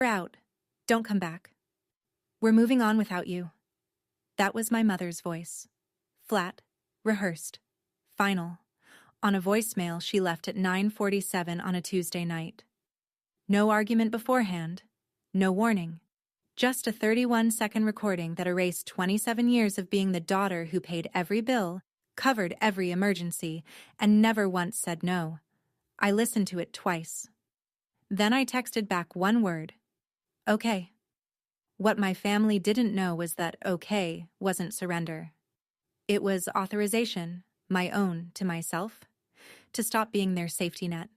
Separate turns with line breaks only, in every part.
You're out. Don't come back. We're moving on without you. That was my mother's voice. Flat, rehearsed, final, on a voicemail she left at 9:47 on a Tuesday night. No argument beforehand, no warning. Just a 31-second recording that erased 27 years of being the daughter who paid every bill, covered every emergency, and never once said no. I listened to it twice. Then I texted back one word. Okay. What my family didn't know was that okay wasn't surrender. It was authorization, my own to myself, to stop being their safety net.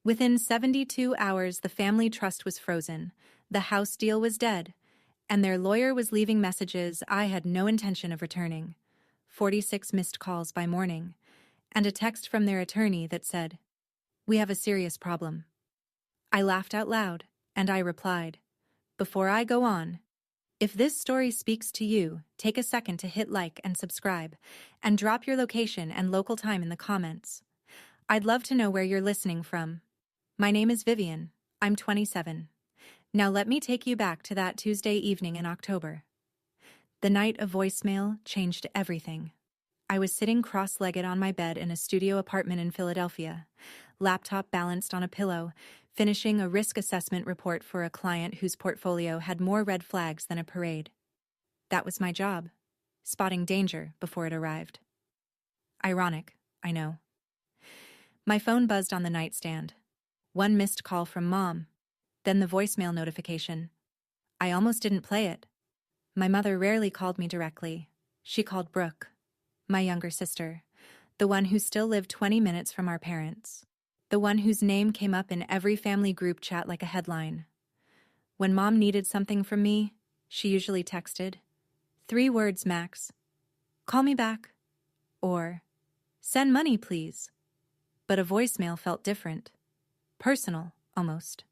Within 72 hours, the family trust was frozen, the house deal was dead, and their lawyer was leaving messages I had no intention of returning. 46 missed calls by morning, and a text from their attorney that said, "We have a serious problem." I laughed out loud, and I replied, "Before I go on, if this story speaks to you, take a second to hit like and subscribe, and drop your location and local time in the comments. I'd love to know where you're listening from. My name is Vivian. I'm 27. Now let me take you back to that Tuesday evening in October. The night of voicemail changed everything. I was sitting cross-legged on my bed in a studio apartment in Philadelphia, laptop balanced on a pillow, finishing a risk assessment report for a client whose portfolio had more red flags than a parade. That was my job, spotting danger before it arrived. Ironic, I know. My phone buzzed on the nightstand. One missed call from Mom, then the voicemail notification. I almost didn't play it. My mother rarely called me directly. She called Brooke, my younger sister, the one who still lived 20 minutes from our parents, the one whose name came up in every family group chat like a headline. When Mom needed something from me, she usually texted, 3 words max, "Call me back," or "Send money, please." But a voicemail felt different. Personal, almost.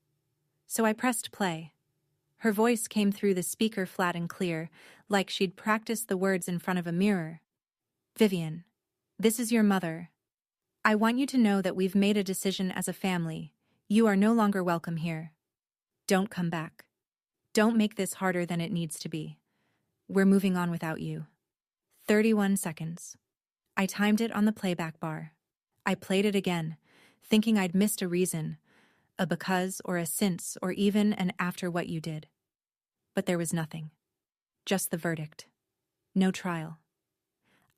So I pressed play. Her voice came through the speaker flat and clear, like she'd practiced the words in front of a mirror. "Vivian, this is your mother. I want you to know that we've made a decision as a family. You are no longer welcome here. Don't come back. Don't make this harder than it needs to be. We're moving on without you." 31 seconds. I timed it on the playback bar. I played it again, thinking I'd missed a reason, a because or a since or even an after what you did. But there was nothing. Just the verdict. No trial.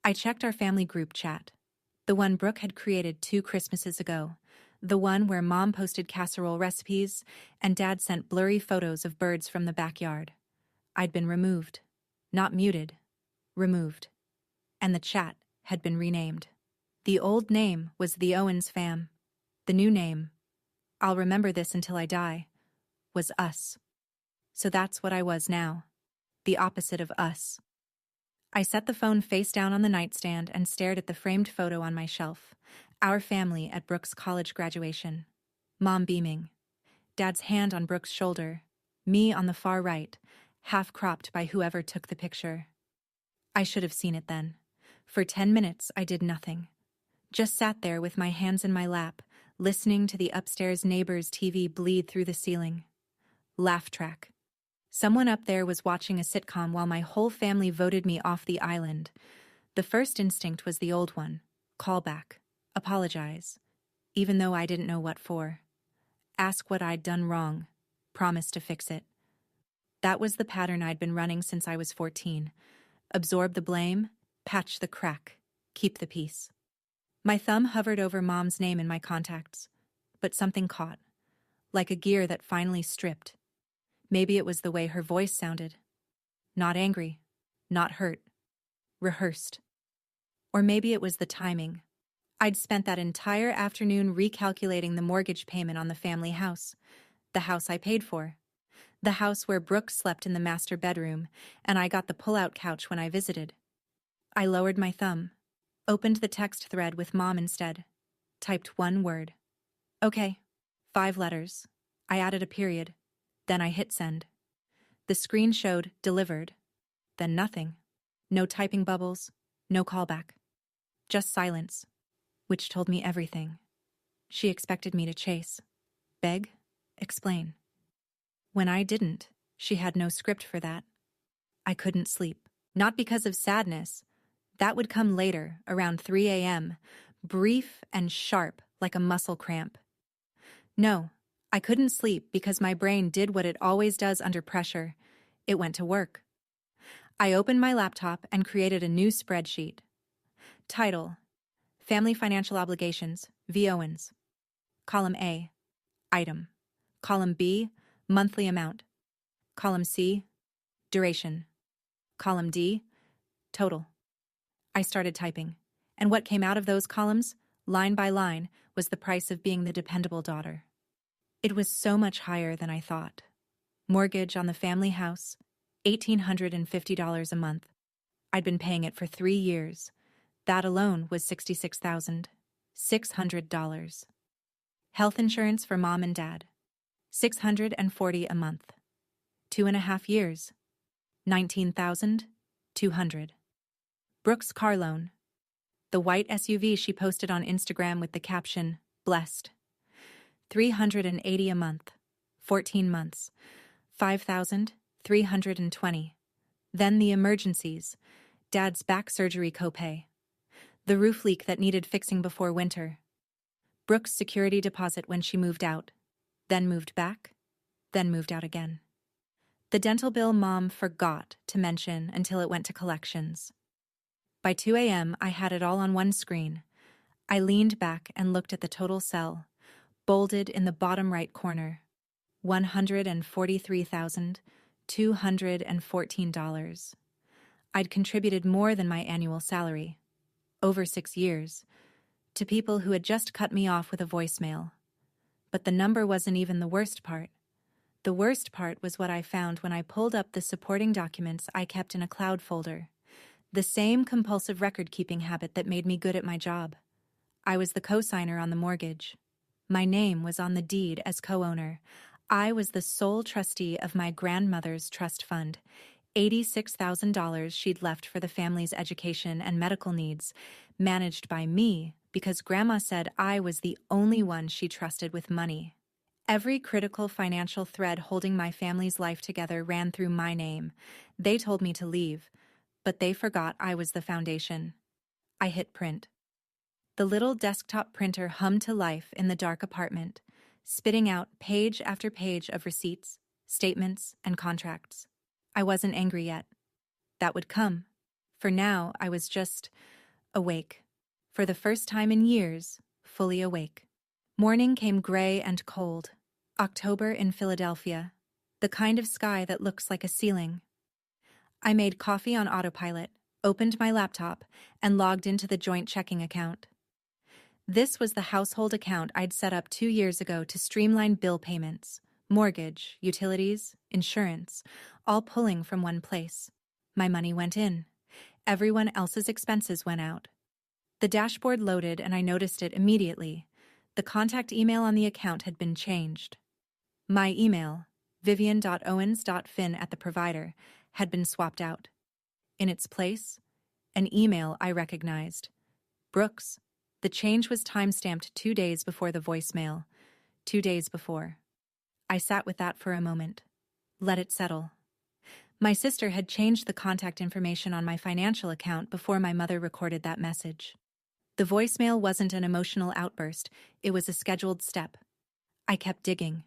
I checked our family group chat, the one Brooke had created 2 Christmases ago, the one where Mom posted casserole recipes and Dad sent blurry photos of birds from the backyard. I'd been removed. Not muted. Removed. And the chat had been renamed. The old name was The Owens Fam. The new name, I'll remember this until I die, was Us. So that's what I was now. The opposite of us. I set the phone face down on the nightstand and stared at the framed photo on my shelf. Our family at Brooke's college graduation. Mom beaming. Dad's hand on Brooke's shoulder. Me on the far right, half cropped by whoever took the picture. I should have seen it then. For 10 minutes, I did nothing. Just sat there with my hands in my lap, listening to the upstairs neighbor's TV bleed through the ceiling. Laugh track. Someone up there was watching a sitcom while my whole family voted me off the island. The first instinct was the old one. Call back. Apologize. Even though I didn't know what for. Ask what I'd done wrong. Promise to fix it. That was the pattern I'd been running since I was 14. Absorb the blame, patch the crack, keep the peace. My thumb hovered over Mom's name in my contacts, but something caught, like a gear that finally stripped. Maybe it was the way her voice sounded. Not angry, not hurt, rehearsed. Or maybe it was the timing. I'd spent that entire afternoon recalculating the mortgage payment on the family house, the house I paid for, the house where Brooke slept in the master bedroom, and I got the pull-out couch when I visited. I lowered my thumb, opened the text thread with Mom instead, typed one word. Okay, 5 letters. I added a period. Then I hit send. The screen showed delivered. Then nothing. No typing bubbles, no callback. Just silence, which told me everything. She expected me to chase, beg, explain. When I didn't, she had no script for that. I couldn't sleep. Not because of sadness. That would come later, around 3 a.m., brief and sharp like a muscle cramp. No, I couldn't sleep because my brain did what it always does under pressure. It went to work. I opened my laptop and created a new spreadsheet. Title: Family Financial Obligations, V. Owens. Column A, Item. Column B, Monthly Amount. Column C, Duration. Column D, Total. I started typing, and what came out of those columns, line by line, was the price of being the dependable daughter. It was so much higher than I thought. Mortgage on the family house, $1,850 a month. I'd been paying it for 3 years. That alone was $66,600. Health insurance for mom and dad, $640 a month. 2.5 years, $19,200. Brooke's car loan, the white SUV she posted on Instagram with the caption, "Blessed." $380 a month, 14 months, $5,320. Then the emergencies, dad's back surgery copay, the roof leak that needed fixing before winter, Brooke's security deposit when she moved out, then moved back, then moved out again. The dental bill mom forgot to mention until it went to collections. By 2 a.m., I had it all on one screen. I leaned back and looked at the total cell, bolded in the bottom right corner. $143,214. I'd contributed more than my annual salary, over 6 years, to people who had just cut me off with a voicemail. But the number wasn't even the worst part. The worst part was what I found when I pulled up the supporting documents I kept in a cloud folder. The same compulsive record-keeping habit that made me good at my job. I was the co-signer on the mortgage. My name was on the deed as co-owner. I was the sole trustee of my grandmother's trust fund, $86,000 she'd left for the family's education and medical needs, managed by me because Grandma said I was the only one she trusted with money. Every critical financial thread holding my family's life together ran through my name. They told me to leave, but they forgot I was the foundation. I hit print. The little desktop printer hummed to life in the dark apartment, spitting out page after page of receipts, statements, and contracts. I wasn't angry yet. That would come. For now, I was just awake. For the first time in years, fully awake. Morning came gray and cold. October in Philadelphia. The kind of sky that looks like a ceiling. I made coffee on autopilot, opened my laptop, and logged into the joint checking account. This was the household account I'd set up 2 years ago to streamline bill payments, mortgage, utilities, insurance, all pulling from one place. My money went in. Everyone else's expenses went out. The dashboard loaded and I noticed it immediately. The contact email on the account had been changed. My email, vivian.owens.fin@the-provider, had been swapped out. In its place, an email I recognized. Brooks. The change was time-stamped 2 days before the voicemail. 2 days before. I sat with that for a moment. Let it settle. My sister had changed the contact information on my financial account before my mother recorded that message. The voicemail wasn't an emotional outburst, it was a scheduled step. I kept digging.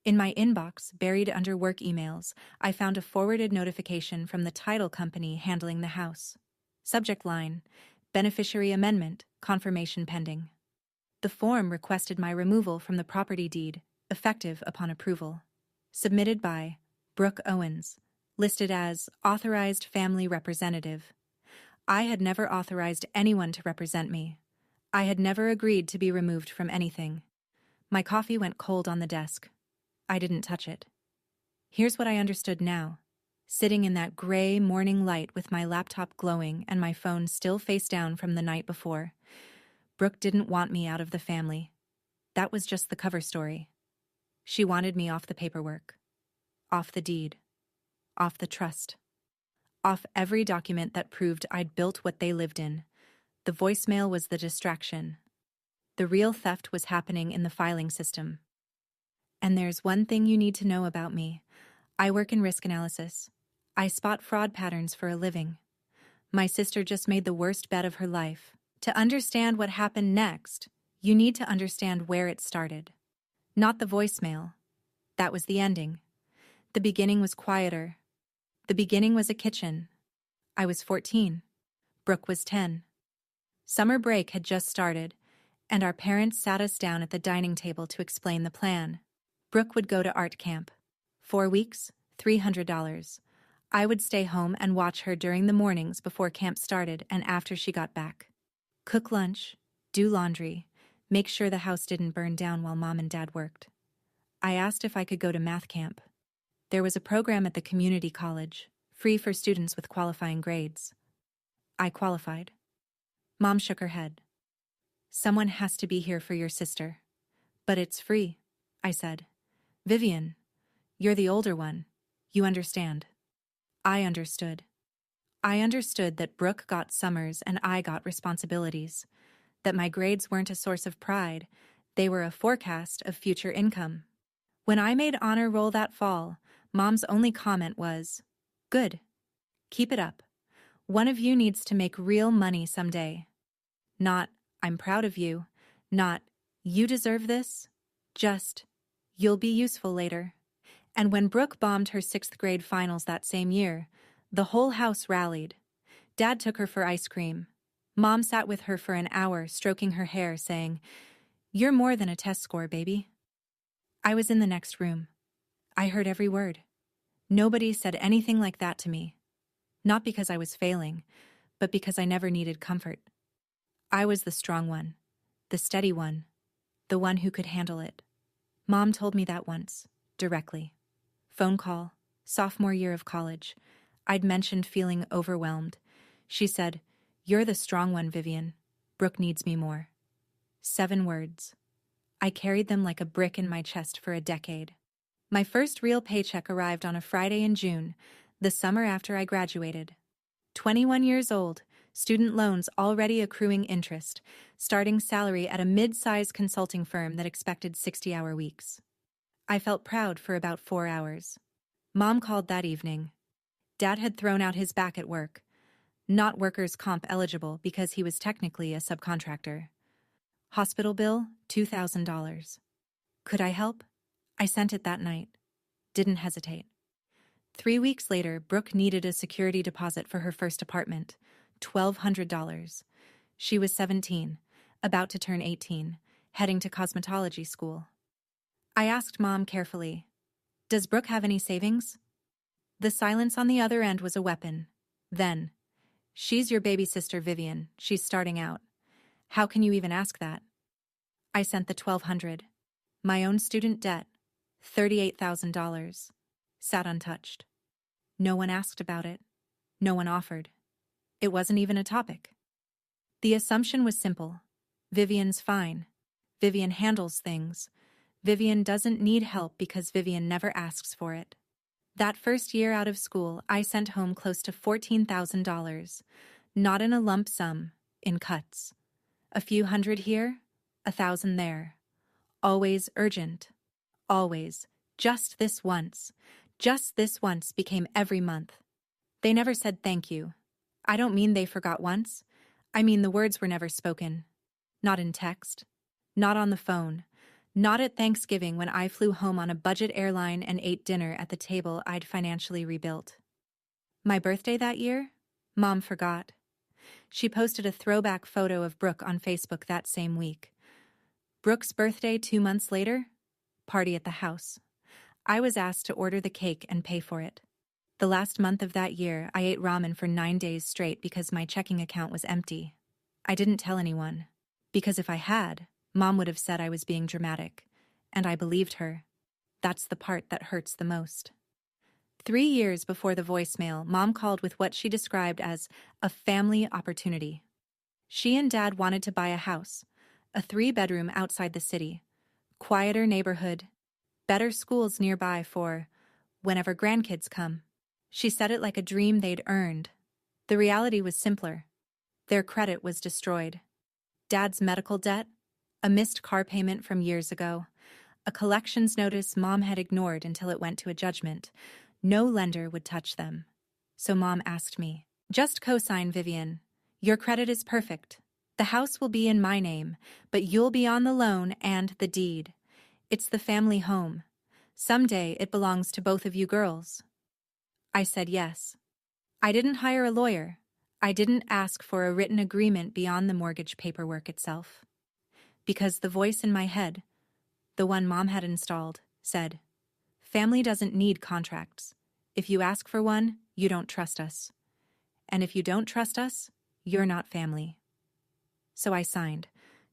In my inbox, buried under work emails, I found a forwarded notification from the title company handling the house. Subject line: Beneficiary amendment, confirmation pending. The form requested my removal from the property deed, effective upon approval. Submitted by Brooke Owens, listed as authorized family representative. I had never authorized anyone to represent me. I had never agreed to be removed from anything. My coffee went cold on the desk. I didn't touch it. Here's what I understood now. Sitting in that gray morning light with my laptop glowing and my phone still face down from the night before. Brooke didn't want me out of the family. That was just the cover story. She wanted me off the paperwork, off the deed, off the trust, off every document that proved I'd built what they lived in. The voicemail was the distraction. The real theft was happening in the filing system. And there's one thing you need to know about me. I work in risk analysis. I spot fraud patterns for a living. My sister just made the worst bet of her life. To understand what happened next, you need to understand where it started. Not the voicemail. That was the ending. The beginning was quieter. The beginning was a kitchen. I was 14. Brooke was 10. Summer break had just started, and our parents sat us down at the dining table to explain the plan. Brooke would go to art camp. 4 weeks, $300. I would stay home and watch her during the mornings before camp started and after she got back. Cook lunch, do laundry, make sure the house didn't burn down while Mom and Dad worked. I asked if I could go to math camp. There was a program at the community college, free for students with qualifying grades. I qualified. Mom shook her head. Someone has to be here for your sister. But it's free, I said. Vivian, you're the older one. You understand. I understood. I understood that Brooke got summers and I got responsibilities. That my grades weren't a source of pride. They were a forecast of future income. When I made honor roll that fall, Mom's only comment was, "Good. Keep it up. One of you needs to make real money someday." Not, "I'm proud of you." Not, "You deserve this." Just, "You'll be useful later." And when Brooke bombed her 6th grade finals that same year, the whole house rallied. Dad took her for ice cream. Mom sat with her for an hour, stroking her hair, saying, "You're more than a test score, baby." I was in the next room. I heard every word. Nobody said anything like that to me. Not because I was failing, but because I never needed comfort. I was the strong one, the steady one, the one who could handle it. Mom told me that once, directly. Phone call, sophomore year of college. I'd mentioned feeling overwhelmed. She said, "You're the strong one, Vivian. Brooke needs me more." 7 words. I carried them like a brick in my chest for a decade. My first real paycheck arrived on a Friday in June, the summer after I graduated. 21 years old, student loans already accruing interest, starting salary at a mid-size consulting firm that expected 60-hour weeks. I felt proud for about 4 hours. Mom called that evening. Dad had thrown out his back at work. Not workers' comp eligible because he was technically a subcontractor. Hospital bill, $2,000. Could I help? I sent it that night. Didn't hesitate. 3 weeks later, Brooke needed a security deposit for her first apartment, $1,200. She was 17, about to turn 18, heading to cosmetology school. I asked Mom carefully, "Does Brooke have any savings?" The silence on the other end was a weapon. Then, "She's your baby sister, Vivian. She's starting out. How can you even ask that?" I sent the $1,200. My own student debt, $38,000, sat untouched. No one asked about it. No one offered. It wasn't even a topic. The assumption was simple. Vivian's fine. Vivian handles things. Vivian doesn't need help because Vivian never asks for it. That first year out of school, I sent home close to $14,000, not in a lump sum, in cuts. A few hundred here, 1,000 there. Always urgent. Always. Just this once. Just this once became every month. They never said thank you. I don't mean they forgot once. I mean the words were never spoken. Not in text. Not on the phone. Not at Thanksgiving when I flew home on a budget airline and ate dinner at the table I'd financially rebuilt. My birthday that year? Mom forgot. She posted a throwback photo of Brooke on Facebook that same week. Brooke's birthday 2 months later? Party at the house. I was asked to order the cake and pay for it. The last month of that year, I ate ramen for 9 days straight because my checking account was empty. I didn't tell anyone. Because if I had, Mom would have said I was being dramatic, and I believed her. That's the part that hurts the most. 3 years before the voicemail, Mom called with what she described as a family opportunity. She and Dad wanted to buy a house, a 3-bedroom outside the city, quieter neighborhood, better schools nearby for whenever grandkids come. She said it like a dream they'd earned. The reality was simpler. Their credit was destroyed. Dad's medical debt, a missed car payment from years ago, A collections notice Mom had ignored until it went to a judgment. No lender would touch them. So Mom asked me, "Just co-sign, Vivian. Your credit is perfect. The house will be in my name, but you'll be on the loan and the deed. It's the family home. Someday it belongs to both of you girls." I said yes. I didn't hire a lawyer. I didn't ask for a written agreement beyond the mortgage paperwork itself. Because the voice in my head, the one Mom had installed, said, "Family doesn't need contracts. If you ask for one, you don't trust us. And if you don't trust us, you're not family." So I signed,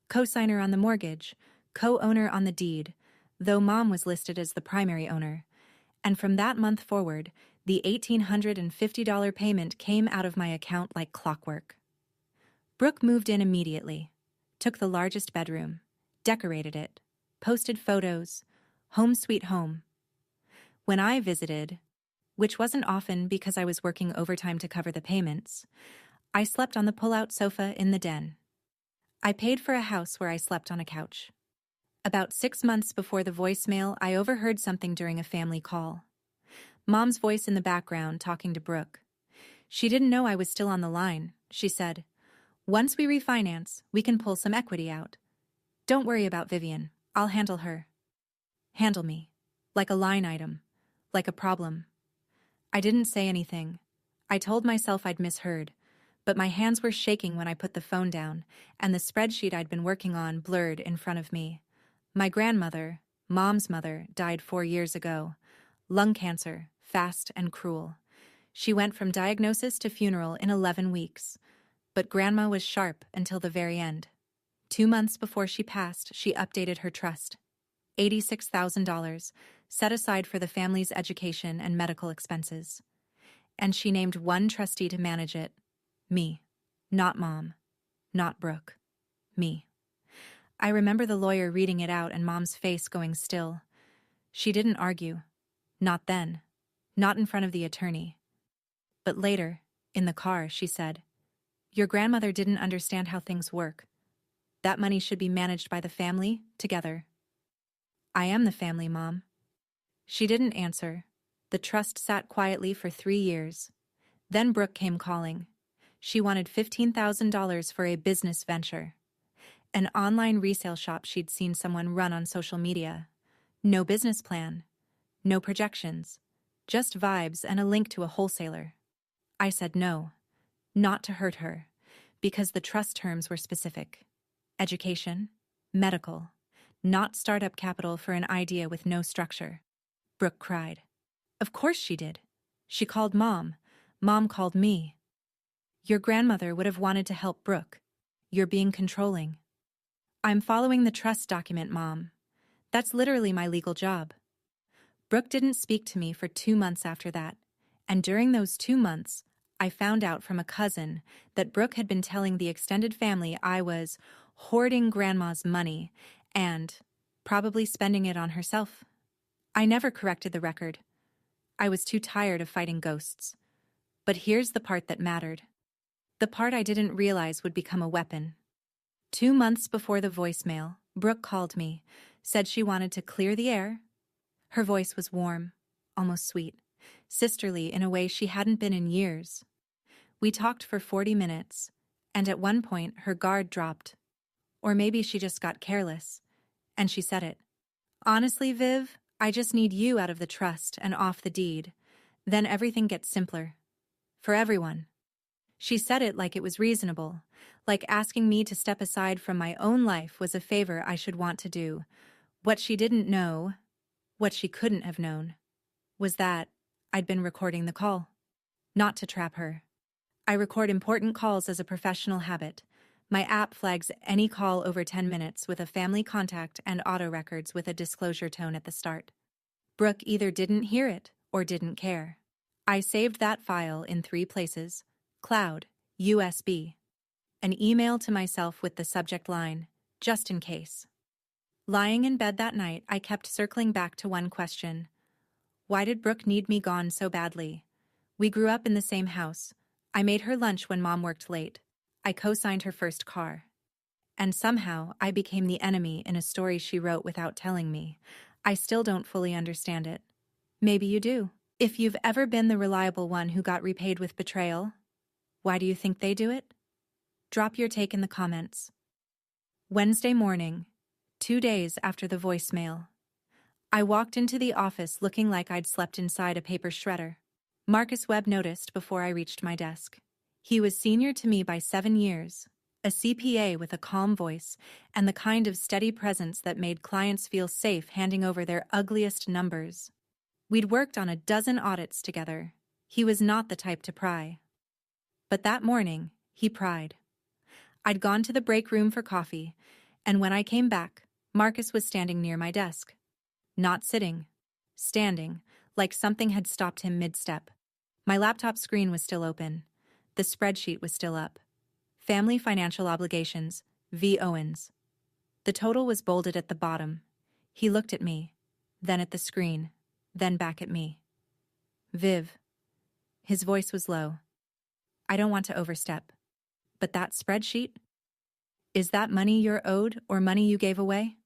co-signer on the mortgage, co-owner on the deed, though Mom was listed as the primary owner. And from that month forward, the $1,850 payment came out of my account like clockwork. Brooke moved in immediately, took the largest bedroom, decorated it, posted photos, home sweet home. When I visited, which wasn't often because I was working overtime to cover the payments, I slept on the pull-out sofa in the den. I paid for a house where I slept on a couch. About 6 months before the voicemail, I overheard something during a family call. Mom's voice in the background talking to Brooke. She didn't know I was still on the line. She said, "Once we refinance, we can pull some equity out. Don't worry about Vivian. I'll handle her." Handle me. Like a line item. Like a problem. I didn't say anything. I told myself I'd misheard, but my hands were shaking when I put the phone down, and the spreadsheet I'd been working on blurred in front of me. My grandmother, Mom's mother, died 4 years ago. Lung cancer, fast and cruel. She went from diagnosis to funeral in 11 weeks. But Grandma was sharp until the very end. 2 months before she passed, she updated her trust. $86,000, set aside for the family's education and medical expenses. And she named one trustee to manage it. Me. Not Mom. Not Brooke. Me. I remember the lawyer reading it out and Mom's face going still. She didn't argue. Not then. Not in front of the attorney. But later, in the car, she said, "Your grandmother didn't understand how things work. That money should be managed by the family, together." "I am the family, Mom." She didn't answer. The trust sat quietly for 3 years. Then Brooke came calling. She wanted $15,000 for a business venture. An online resale shop she'd seen someone run on social media. No business plan. No projections. Just vibes and a link to a wholesaler. I said no. Not to hurt her. Because the trust terms were specific. Education. Medical. Not startup capital for an idea with no structure. Brooke cried. Of course she did. She called Mom. Mom called me. "Your grandmother would have wanted to help Brooke. You're being controlling." "I'm following the trust document, Mom. That's literally my legal job." Brooke didn't speak to me for 2 months after that, and during those 2 months, I found out from a cousin that Brooke had been telling the extended family I was hoarding Grandma's money and probably spending it on herself. I never corrected the record. I was too tired of fighting ghosts. But here's the part that mattered. The part I didn't realize would become a weapon. 2 months before the voicemail, Brooke called me, said she wanted to clear the air. Her voice was warm, almost sweet, sisterly in a way she hadn't been in years. We talked for 40 minutes, and at one point her guard dropped. Or maybe she just got careless, and she said it. "Honestly, Viv, I just need you out of the trust and off the deed. Then everything gets simpler. For everyone." She said it like it was reasonable, like asking me to step aside from my own life was a favor I should want to do. What she didn't know, what she couldn't have known, was that I'd been recording the call. Not to trap her. I record important calls as a professional habit. My app flags any call over 10 minutes with a family contact and auto records with a disclosure tone at the start. Brooke either didn't hear it or didn't care. I saved that file in 3 places: cloud, USB, an email to myself with the subject line, "just in case." Lying in bed that night, I kept circling back to one question. Why did Brooke need me gone so badly? We grew up in the same house. I made her lunch when Mom worked late. I co-signed her first car. and somehow I became the enemy in a story she wrote without telling me. I still don't fully understand it. Maybe you do. If you've ever been the reliable one who got repaid with betrayal, why do you think they do it? Drop your take in the comments. Wednesday morning, 2 days after the voicemail. I walked into the office looking like I'd slept inside a paper shredder. Marcus Webb noticed before I reached my desk. He was senior to me by 7 years, a CPA with a calm voice and the kind of steady presence that made clients feel safe handing over their ugliest numbers. We'd worked on a dozen audits together. He was not the type to pry. But that morning, he pried. I'd gone to the break room for coffee, and when I came back, Marcus was standing near my desk. Not sitting, standing, like something had stopped him mid-step. My laptop screen was still open. The spreadsheet was still up. Family Financial Obligations, V. Owens. The total was bolded at the bottom. He looked at me, then at the screen, then back at me. Viv. His voice was low. I don't want to overstep. But that spreadsheet? Is that money you're owed or money you gave away?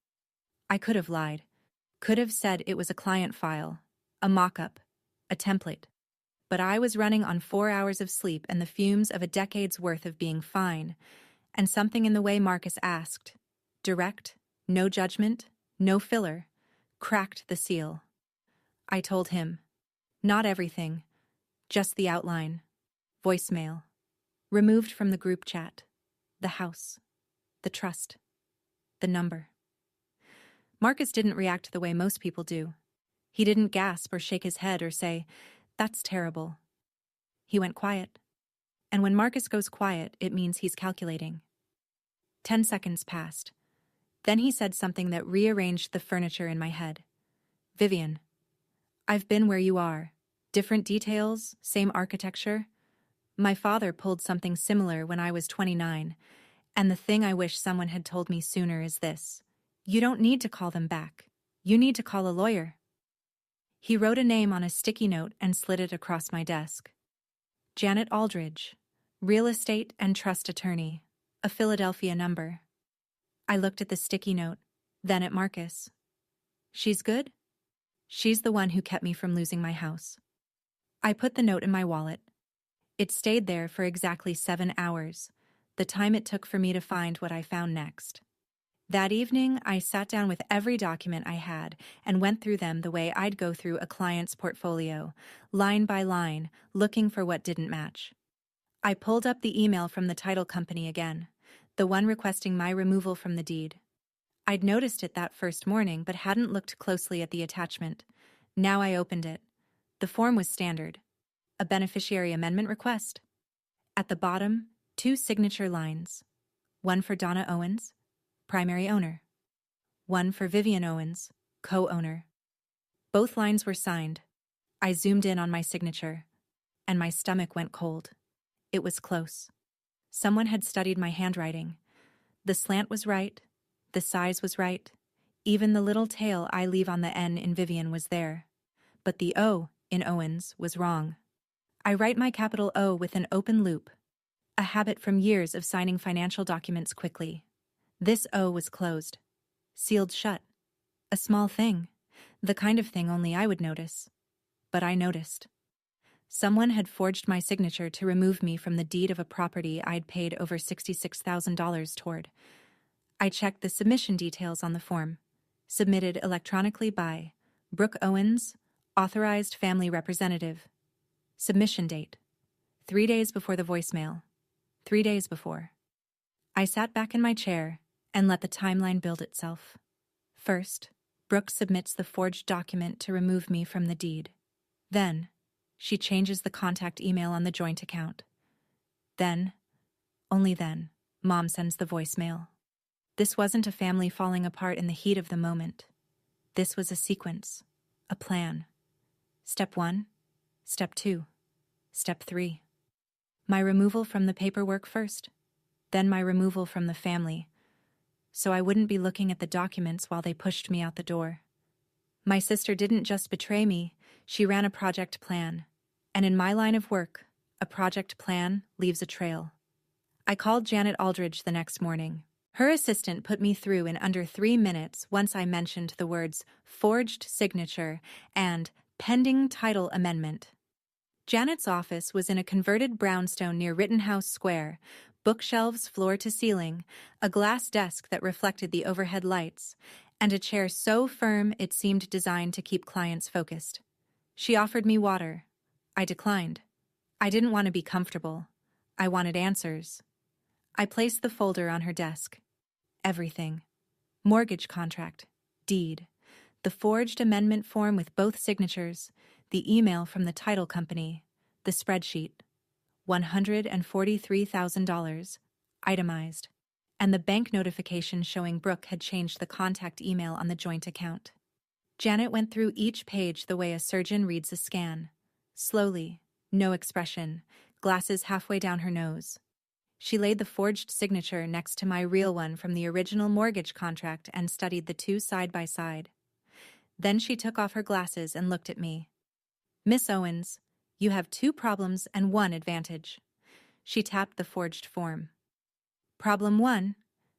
I could have lied. Could have said it was a client file, a mock-up, a template. But I was running on 4 hours of sleep and the fumes of a decade's worth of being fine, and something in the way Marcus asked, direct, no judgment, no filler, cracked the seal. I told him, not everything, just the outline, voicemail, removed from the group chat, the house, the trust, the number. Marcus didn't react the way most people do. He didn't gasp or shake his head or say, "That's terrible." He went quiet. And when Marcus goes quiet, it means he's calculating. 10 seconds passed. Then he said something that rearranged the furniture in my head. "Vivian, I've been where you are. Different details, same architecture. My father pulled something similar when I was 29, and the thing I wish someone had told me sooner is this. You don't need to call them back. You need to call a lawyer." He wrote a name on a sticky note and slid it across my desk. Janet Aldridge, real estate and trust attorney, a Philadelphia number. I looked at the sticky note, then at Marcus. She's good? She's the one who kept me from losing my house. I put the note in my wallet. It stayed there for exactly 7 hours, the time it took for me to find what I found next. That evening, I sat down with every document I had and went through them the way I'd go through a client's portfolio, line by line, looking for what didn't match. I pulled up the email from the title company again, the one requesting my removal from the deed. I'd noticed it that first morning but hadn't looked closely at the attachment. Now I opened it. The form was standard. A beneficiary amendment request. At the bottom, 2 signature lines. One for Donna Owens, primary owner. One for Vivian Owens, co-owner. Both lines were signed. I zoomed in on my signature, and my stomach went cold. It was close. Someone had studied my handwriting. The slant was right, the size was right, even the little tail I leave on the N in Vivian was there. But the O in Owens was wrong. I write my capital O with an open loop, a habit from years of signing financial documents quickly. This O was closed, sealed shut. A small thing, the kind of thing only I would notice. But I noticed. Someone had forged my signature to remove me from the deed of a property I'd paid over $66,000 toward. I checked the submission details on the form, submitted electronically by Brooke Owens, authorized family representative. Submission date: 3 days before the voicemail. 3 days before. I sat back in my chair and let the timeline build itself. First, Brooke submits the forged document to remove me from the deed. Then, she changes the contact email on the joint account. Then, only then, Mom sends the voicemail. This wasn't a family falling apart in the heat of the moment. This was a sequence, a plan. Step 1, Step 2, Step 3. My removal from the paperwork first, then my removal from the family, so I wouldn't be looking at the documents while they pushed me out the door. My sister didn't just betray me, she ran a project plan. And in my line of work, a project plan leaves a trail. I called Janet Aldridge the next morning. Her assistant put me through in under 3 minutes once I mentioned the words forged signature and pending title amendment. Janet's office was in a converted brownstone near Rittenhouse Square, bookshelves floor to ceiling, a glass desk that reflected the overhead lights, and a chair so firm it seemed designed to keep clients focused. She offered me water. I declined. I didn't want to be comfortable. I wanted answers. I placed the folder on her desk. Everything. Mortgage contract, deed, the forged amendment form with both signatures, the email from the title company, the spreadsheet, $143,000, itemized, and the bank notification showing Brooke had changed the contact email on the joint account. Janet went through each page the way a surgeon reads a scan. Slowly, no expression, glasses halfway down her nose. She laid the forged signature next to my real one from the original mortgage contract and studied the two side by side. Then she took off her glasses and looked at me. "Miss Owens, you have 2 problems and 1 advantage." She tapped the forged form. "Problem 1.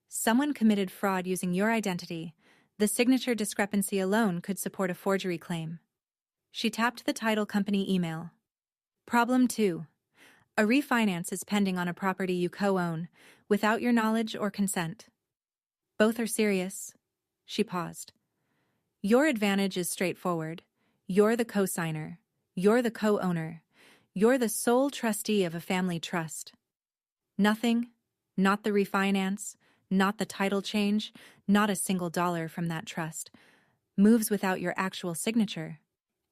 Someone committed fraud using your identity. The signature discrepancy alone could support a forgery claim." She tapped the title company email. "Problem 2. A refinance is pending on a property you co-own, without your knowledge or consent." "Both are serious." She paused. "Your advantage is straightforward. You're the co-signer. You're the co-owner. You're the sole trustee of a family trust. Nothing, not the refinance, not the title change, not a single dollar from that trust, moves without your actual signature.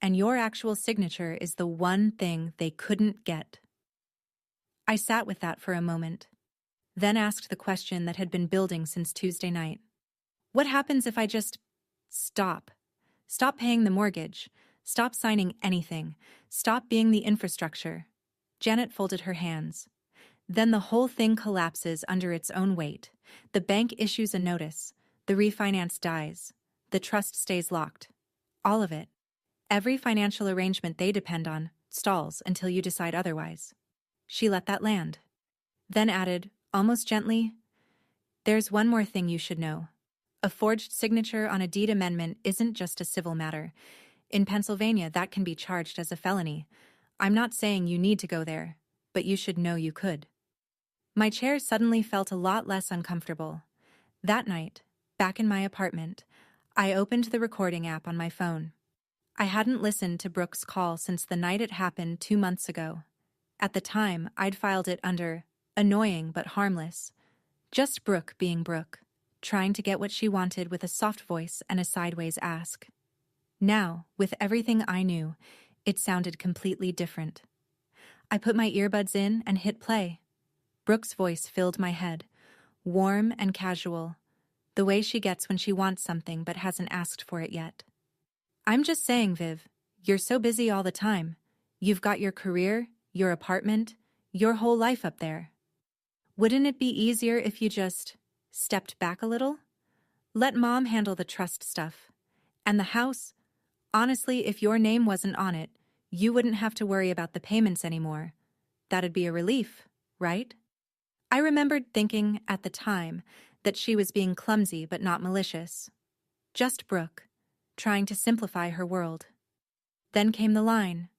And your actual signature is the one thing they couldn't get." I sat with that for a moment, then asked the question that had been building since Tuesday night. What happens if I just stop? Stop paying the mortgage. Stop signing anything. Stop being the infrastructure. Janet folded her hands. Then the whole thing collapses under its own weight. The bank issues a notice. The refinance dies. The trust stays locked. All of it. Every financial arrangement they depend on stalls until you decide otherwise. She let that land. Then added, almost gently, "There's one more thing you should know. A forged signature on a deed amendment isn't just a civil matter. In Pennsylvania, that can be charged as a felony. I'm not saying you need to go there, but you should know you could." My chair suddenly felt a lot less uncomfortable. That night, back in my apartment, I opened the recording app on my phone. I hadn't listened to Brooke's call since the night it happened 2 months ago. At the time, I'd filed it under annoying but harmless. Just Brooke being Brooke, trying to get what she wanted with a soft voice and a sideways ask. Now, with everything I knew, it sounded completely different. I put my earbuds in and hit play. Brooke's voice filled my head, warm and casual, the way she gets when she wants something but hasn't asked for it yet. "I'm just saying, Viv, you're so busy all the time. You've got your career, your apartment, your whole life up there. Wouldn't it be easier if you just stepped back a little? Let Mom handle the trust stuff. And the house, honestly, if your name wasn't on it, you wouldn't have to worry about the payments anymore. That'd be a relief, right?" I remembered thinking, at the time, that she was being clumsy but not malicious. Just Brooke, trying to simplify her world. Then came the line,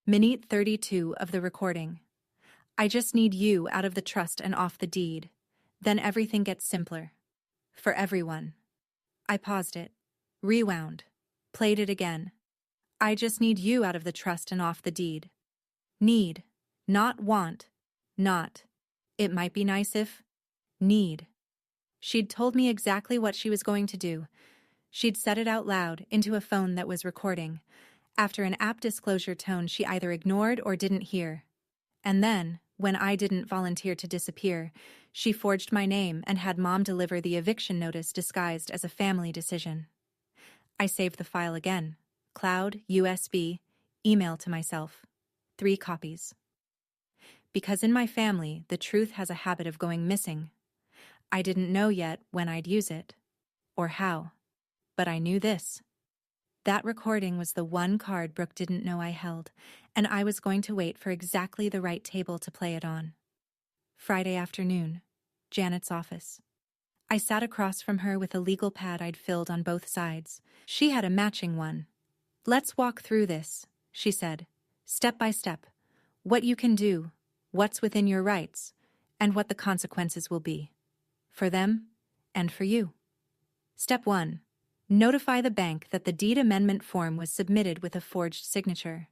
minute 32 of the recording. "I just need you out of the trust and off the deed. Then everything gets simpler. For everyone." I paused it, rewound, played it again. "I just need you out of the trust and off the deed. Need, not want, not, it might be nice if, need." She'd told me exactly what she was going to do. She'd said it out loud into a phone that was recording, after an app disclosure tone she either ignored or didn't hear. And then, when I didn't volunteer to disappear, she forged my name and had Mom deliver the eviction notice disguised as a family decision. I saved the file again. Cloud, USB, email to myself. 3 copies. Because in my family, the truth has a habit of going missing. I didn't know yet when I'd use it, or how, but I knew this. That recording was the one card Brooke didn't know I held, and I was going to wait for exactly the right table to play it on. Friday afternoon, Janet's office. I sat across from her with a legal pad I'd filled on both sides. She had a matching one. "Let's walk through this," she said, "step by step. What you can do, what's within your rights, and what the consequences will be. For them, and for you." Step 1. Notify the bank that the deed amendment form was submitted with a forged signature.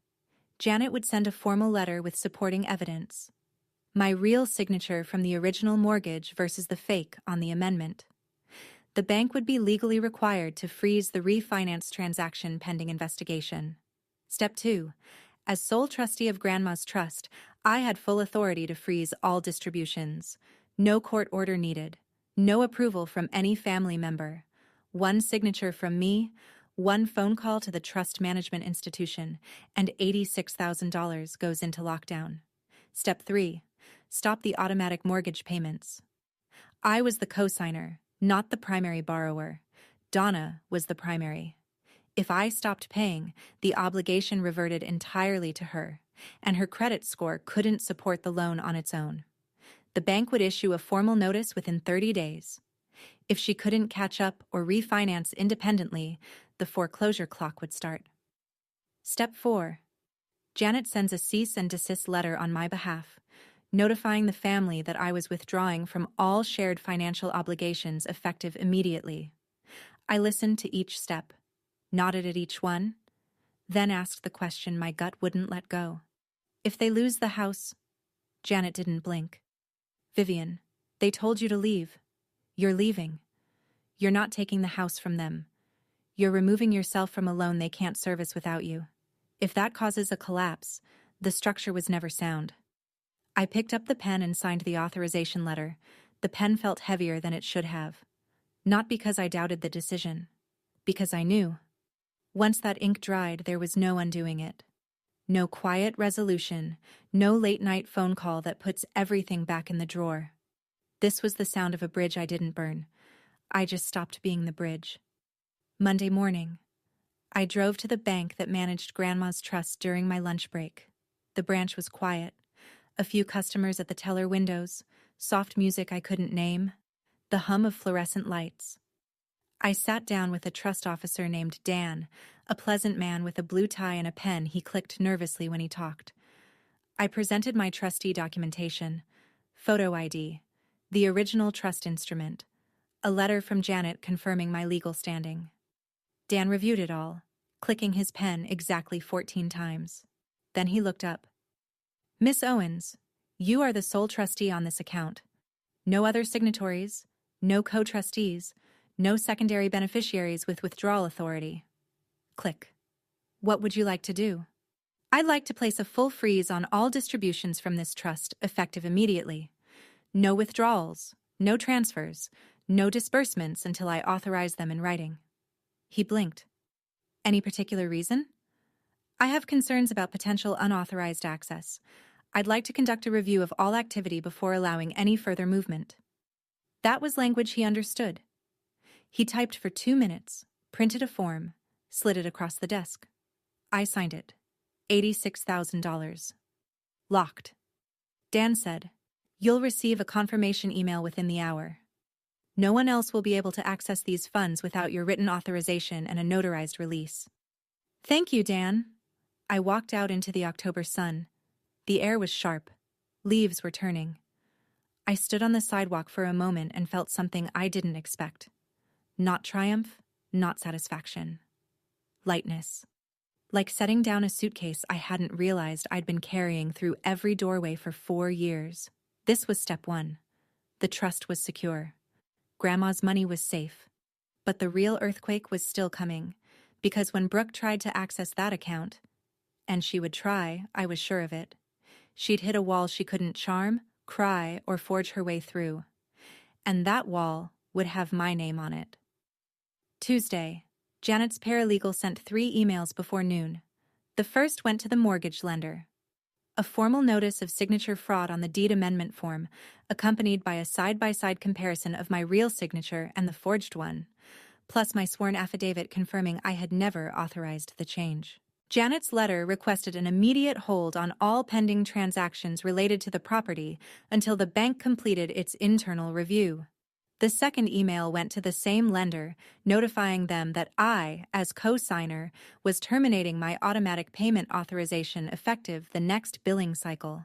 Janet would send a formal letter with supporting evidence. My real signature from the original mortgage versus the fake on the amendment. The bank would be legally required to freeze the refinance transaction pending investigation. Step 2. As sole trustee of Grandma's trust, I had full authority to freeze all distributions. No court order needed. No approval from any family member. One signature from me, one phone call to the trust management institution, and $86,000 goes into lockdown. Step 3. Stop the automatic mortgage payments. I was the cosigner, not the primary borrower. Donna was the primary. If I stopped paying, the obligation reverted entirely to her, and her credit score couldn't support the loan on its own. The bank would issue a formal notice within 30 days. If she couldn't catch up or refinance independently, the foreclosure clock would start. Step 4. Janet sends a cease and desist letter on my behalf, notifying the family that I was withdrawing from all shared financial obligations effective immediately. I listened to each step, nodded at each one, then asked the question my gut wouldn't let go. If they lose the house... Janet didn't blink. "Vivian, they told you to leave. You're leaving. You're not taking the house from them. You're removing yourself from a loan they can't service without you. If that causes a collapse, the structure was never sound." I picked up the pen and signed the authorization letter. The pen felt heavier than it should have. Not because I doubted the decision. Because I knew. Once that ink dried, there was no undoing it. No quiet resolution, no late-night phone call that puts everything back in the drawer. This was the sound of a bridge I didn't burn. I just stopped being the bridge. Monday morning, I drove to the bank that managed Grandma's trust during my lunch break. The branch was quiet. A few customers at the teller windows, soft music I couldn't name, the hum of fluorescent lights. I sat down with a trust officer named Dan, a pleasant man with a blue tie and a pen. He clicked nervously when he talked. I presented my trustee documentation, photo ID, the original trust instrument, a letter from Janet confirming my legal standing. Dan reviewed it all, clicking his pen exactly 14 times. Then he looked up. "Miss Owens, you are the sole trustee on this account. No other signatories, no co-trustees, no secondary beneficiaries with withdrawal authority." Click. "What would you like to do?" "I'd like to place a full freeze on all distributions from this trust, effective immediately. No withdrawals, no transfers, no disbursements until I authorize them in writing." He blinked. "Any particular reason?" "I have concerns about potential unauthorized access. I'd like to conduct a review of all activity before allowing any further movement." That was language he understood. He typed for 2 minutes, printed a form, slid it across the desk. I signed it. $86,000. Locked. Dan said, "You'll receive a confirmation email within the hour. No one else will be able to access these funds without your written authorization and a notarized release." "Thank you, Dan." I walked out into the October sun. The air was sharp. Leaves were turning. I stood on the sidewalk for a moment and felt something I didn't expect. Not triumph, not satisfaction. Lightness. Like setting down a suitcase I hadn't realized I'd been carrying through every doorway for 4 years. This was step 1. The trust was secure. Grandma's money was safe. But the real earthquake was still coming, because when Brooke tried to access that account, and she would try, I was sure of it, she'd hit a wall she couldn't charm, cry, or forge her way through. And that wall would have my name on it. Tuesday, Janet's paralegal sent 3 emails before noon. The first went to the mortgage lender. A formal notice of signature fraud on the deed amendment form, accompanied by a side-by-side comparison of my real signature and the forged one, plus my sworn affidavit confirming I had never authorized the change. Janet's letter requested an immediate hold on all pending transactions related to the property until the bank completed its internal review. The second email went to the same lender, notifying them that I, as co-signer, was terminating my automatic payment authorization effective the next billing cycle.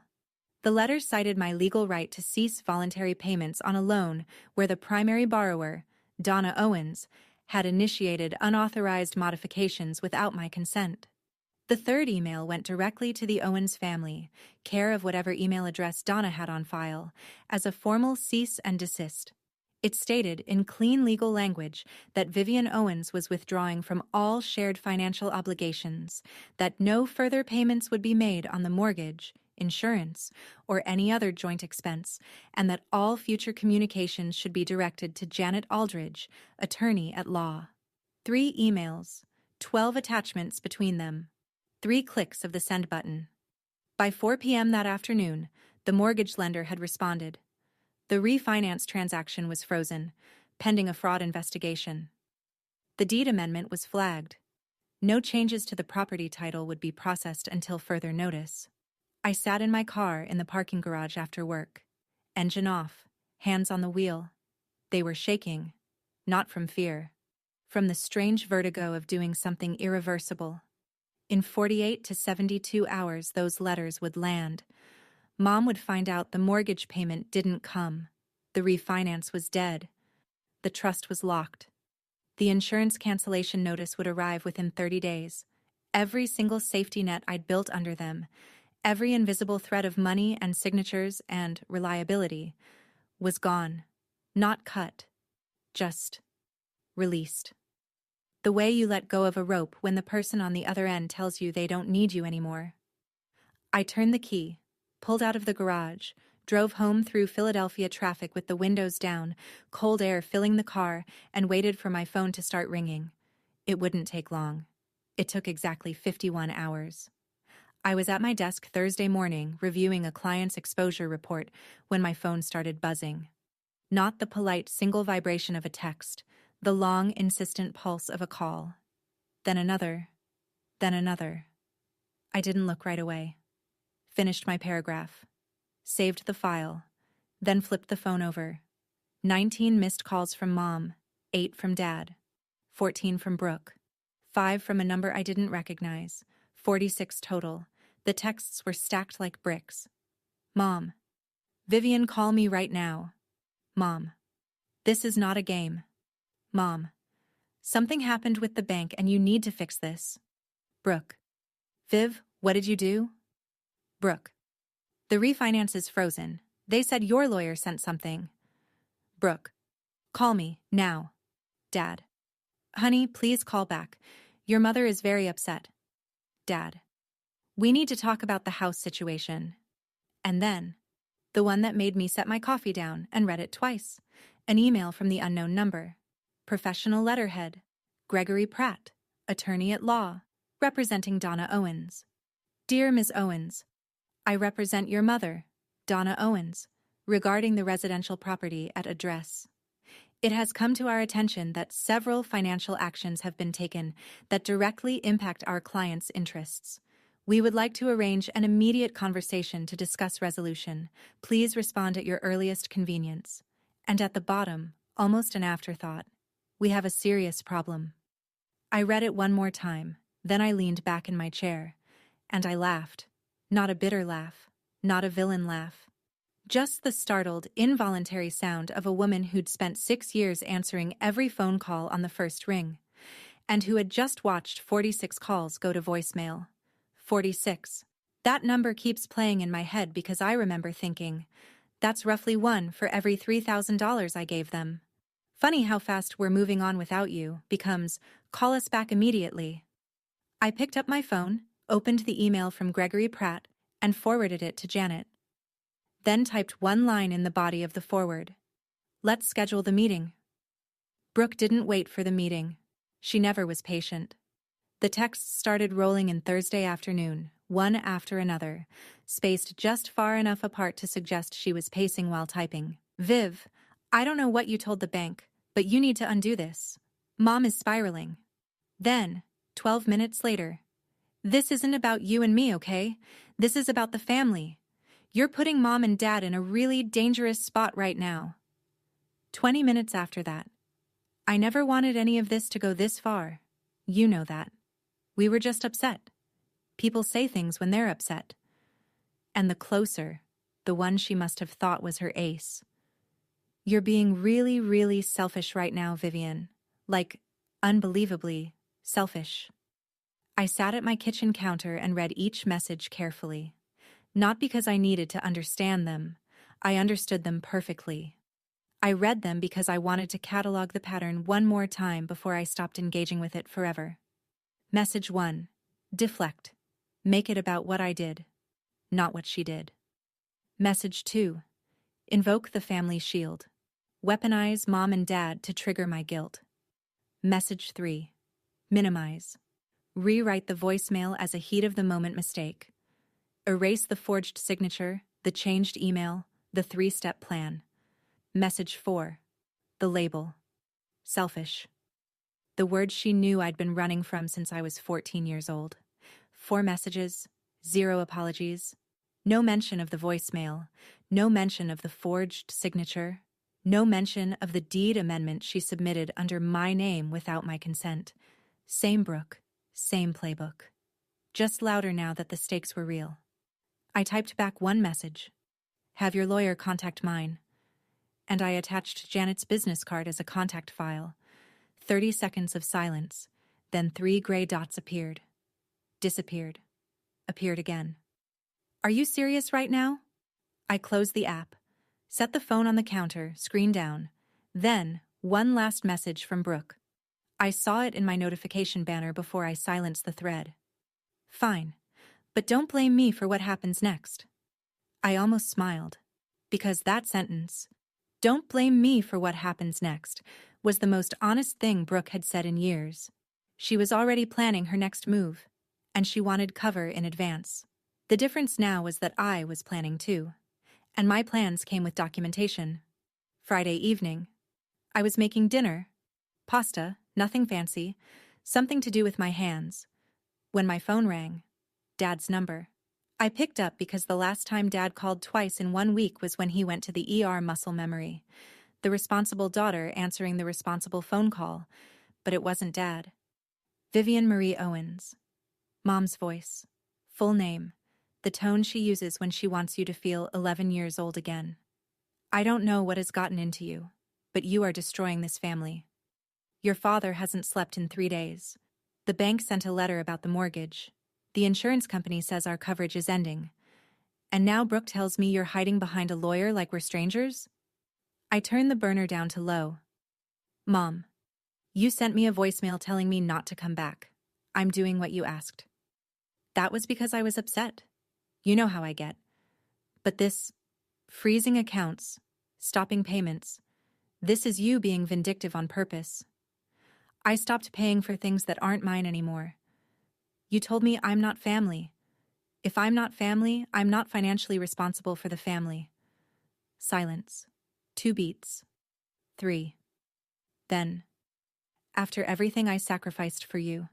The letter cited my legal right to cease voluntary payments on a loan where the primary borrower, Donna Owens, had initiated unauthorized modifications without my consent. The third email went directly to the Owens family, care of whatever email address Donna had on file, as a formal cease and desist. It stated, in clean legal language, that Vivian Owens was withdrawing from all shared financial obligations, that no further payments would be made on the mortgage, insurance, or any other joint expense, and that all future communications should be directed to Janet Aldridge, attorney at law. 3 emails, 12 attachments between them, 3 clicks of the send button. By 4 p.m. that afternoon, the mortgage lender had responded. The refinance transaction was frozen, pending a fraud investigation. The deed amendment was flagged. No changes to the property title would be processed until further notice. I sat in my car in the parking garage after work. Engine off, hands on the wheel. They were shaking, not from fear, from the strange vertigo of doing something irreversible. In 48 to 72 hours, those letters would land. Mom would find out the mortgage payment didn't come. The refinance was dead. The trust was locked. The insurance cancellation notice would arrive within 30 days. Every single safety net I'd built under them, every invisible thread of money and signatures and reliability, was gone. Not cut. Just released. The way you let go of a rope when the person on the other end tells you they don't need you anymore. I turned the key, pulled out of the garage, drove home through Philadelphia traffic with the windows down, cold air filling the car, and waited for my phone to start ringing. It wouldn't take long. It took exactly 51 hours. I was at my desk Thursday morning reviewing a client's exposure report when my phone started buzzing. Not the polite single vibration of a text, the long, insistent pulse of a call. Then another. Then another. I didn't look right away. Finished my paragraph. Saved the file. Then flipped the phone over. 19 missed calls from Mom, 8 from Dad, 14 from Brooke, 5 from a number I didn't recognize, 46 total. The texts were stacked like bricks. Mom. Vivian, call me right now. Mom. This is not a game. Mom. Something happened with the bank and you need to fix this. Brooke. Viv, what did you do? Brooke. The refinance is frozen. They said your lawyer sent something. Brooke. Call me, now. Dad. Honey, please call back. Your mother is very upset. Dad. We need to talk about the house situation. And then, the one that made me set my coffee down and read it twice. An email from the unknown number. Professional letterhead. Gregory Pratt, attorney at law, representing Donna Owens. Dear Ms. Owens, I represent your mother, Donna Owens, regarding the residential property at address. It has come to our attention that several financial actions have been taken that directly impact our clients' interests. We would like to arrange an immediate conversation to discuss resolution. Please respond at your earliest convenience. And at the bottom, almost an afterthought, we have a serious problem. I read it one more time, then I leaned back in my chair, and I laughed. Not a bitter laugh, not a villain laugh. Just the startled, involuntary sound of a woman who'd spent 6 years answering every phone call on the first ring, and who had just watched 46 calls go to voicemail. 46. That number keeps playing in my head because I remember thinking, that's roughly 1 for every $3,000 I gave them. Funny how fast we're moving on without you becomes, call us back immediately. I picked up my phone, opened the email from Gregory Pratt, and forwarded it to Janet. Then typed one line in the body of the forward. Let's schedule the meeting. Brooke didn't wait for the meeting. She never was patient. The texts started rolling in Thursday afternoon, one after another, spaced just far enough apart to suggest she was pacing while typing. Viv, I don't know what you told the bank, but you need to undo this. Mom is spiraling. Then, 12 minutes later, this isn't about you and me, okay? This is about the family. You're putting Mom and Dad in a really dangerous spot right now. 20 minutes after that. I never wanted any of this to go this far. You know that. We were just upset. People say things when they're upset. And the closer, the one she must have thought was her ace. You're being really, really selfish right now, Vivian. Like, unbelievably selfish. I sat at my kitchen counter and read each message carefully. Not because I needed to understand them. I understood them perfectly. I read them because I wanted to catalog the pattern one more time before I stopped engaging with it forever. Message 1. Deflect. Make it about what I did, not what she did. Message 2. Invoke the family shield. Weaponize mom and dad to trigger my guilt. Message 3. Minimize. Rewrite the voicemail as a heat-of-the-moment mistake. Erase the forged signature, the changed email, the 3-step plan. Message 4. The label. Selfish. The word she knew I'd been running from since I was 14 years old. 4 messages, 0 apologies. No mention of the voicemail. No mention of the forged signature. No mention of the deed amendment she submitted under my name without my consent. Same Brooke, same playbook. Just louder now that the stakes were real. I typed back 1 message. Have your lawyer contact mine. And I attached Janet's business card as a contact file. 30 seconds of silence, then 3 gray dots appeared. Disappeared. Appeared again. Are you serious right now? I closed the app, set the phone on the counter, screen down. Then, 1 last message from Brooke. I saw it in my notification banner before I silenced the thread. Fine, but don't blame me for what happens next. I almost smiled, because that sentence, "Don't blame me for what happens next," was the most honest thing Brooke had said in years. She was already planning her next move, and she wanted cover in advance. The difference now was that I was planning too, and my plans came with documentation. Friday evening. I was making dinner. Pasta, nothing fancy, something to do with my hands. When my phone rang. Dad's number. I picked up because the last time Dad called twice in 1 week was when he went to the ER. Muscle memory. The responsible daughter answering the responsible phone call, but it wasn't Dad. Vivian Marie Owens. Mom's voice. Full name. The tone she uses when she wants you to feel 11 years old again. I don't know what has gotten into you, but you are destroying this family. Your father hasn't slept in 3 days. The bank sent a letter about the mortgage. The insurance company says our coverage is ending. And now Brooke tells me you're hiding behind a lawyer like we're strangers? I turned the burner down to low. Mom, you sent me a voicemail telling me not to come back. I'm doing what you asked. That was because I was upset. You know how I get. But this, freezing accounts, stopping payments, this is you being vindictive on purpose. I stopped paying for things that aren't mine anymore. You told me I'm not family. If I'm not family, I'm not financially responsible for the family. Silence. 2 beats. 3. Then, after everything I sacrificed for you,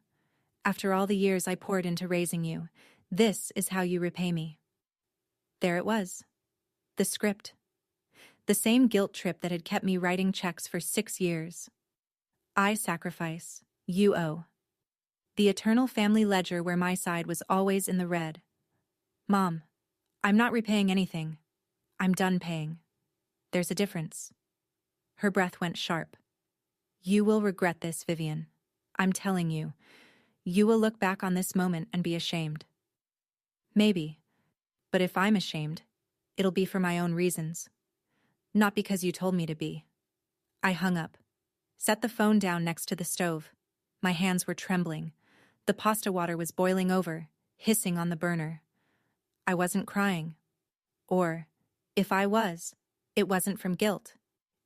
after all the years I poured into raising you, this is how you repay me. There it was. The script. The same guilt trip that had kept me writing checks for 6 years. I sacrifice, you owe. The eternal family ledger where my side was always in the red. Mom, I'm not repaying anything. I'm done paying. There's a difference. Her breath went sharp. You will regret this, Vivian. I'm telling you. You will look back on this moment and be ashamed. Maybe. But if I'm ashamed, it'll be for my own reasons. Not because you told me to be. I hung up. Set the phone down next to the stove. My hands were trembling. The pasta water was boiling over, hissing on the burner. I wasn't crying. Or, if I was, it wasn't from guilt.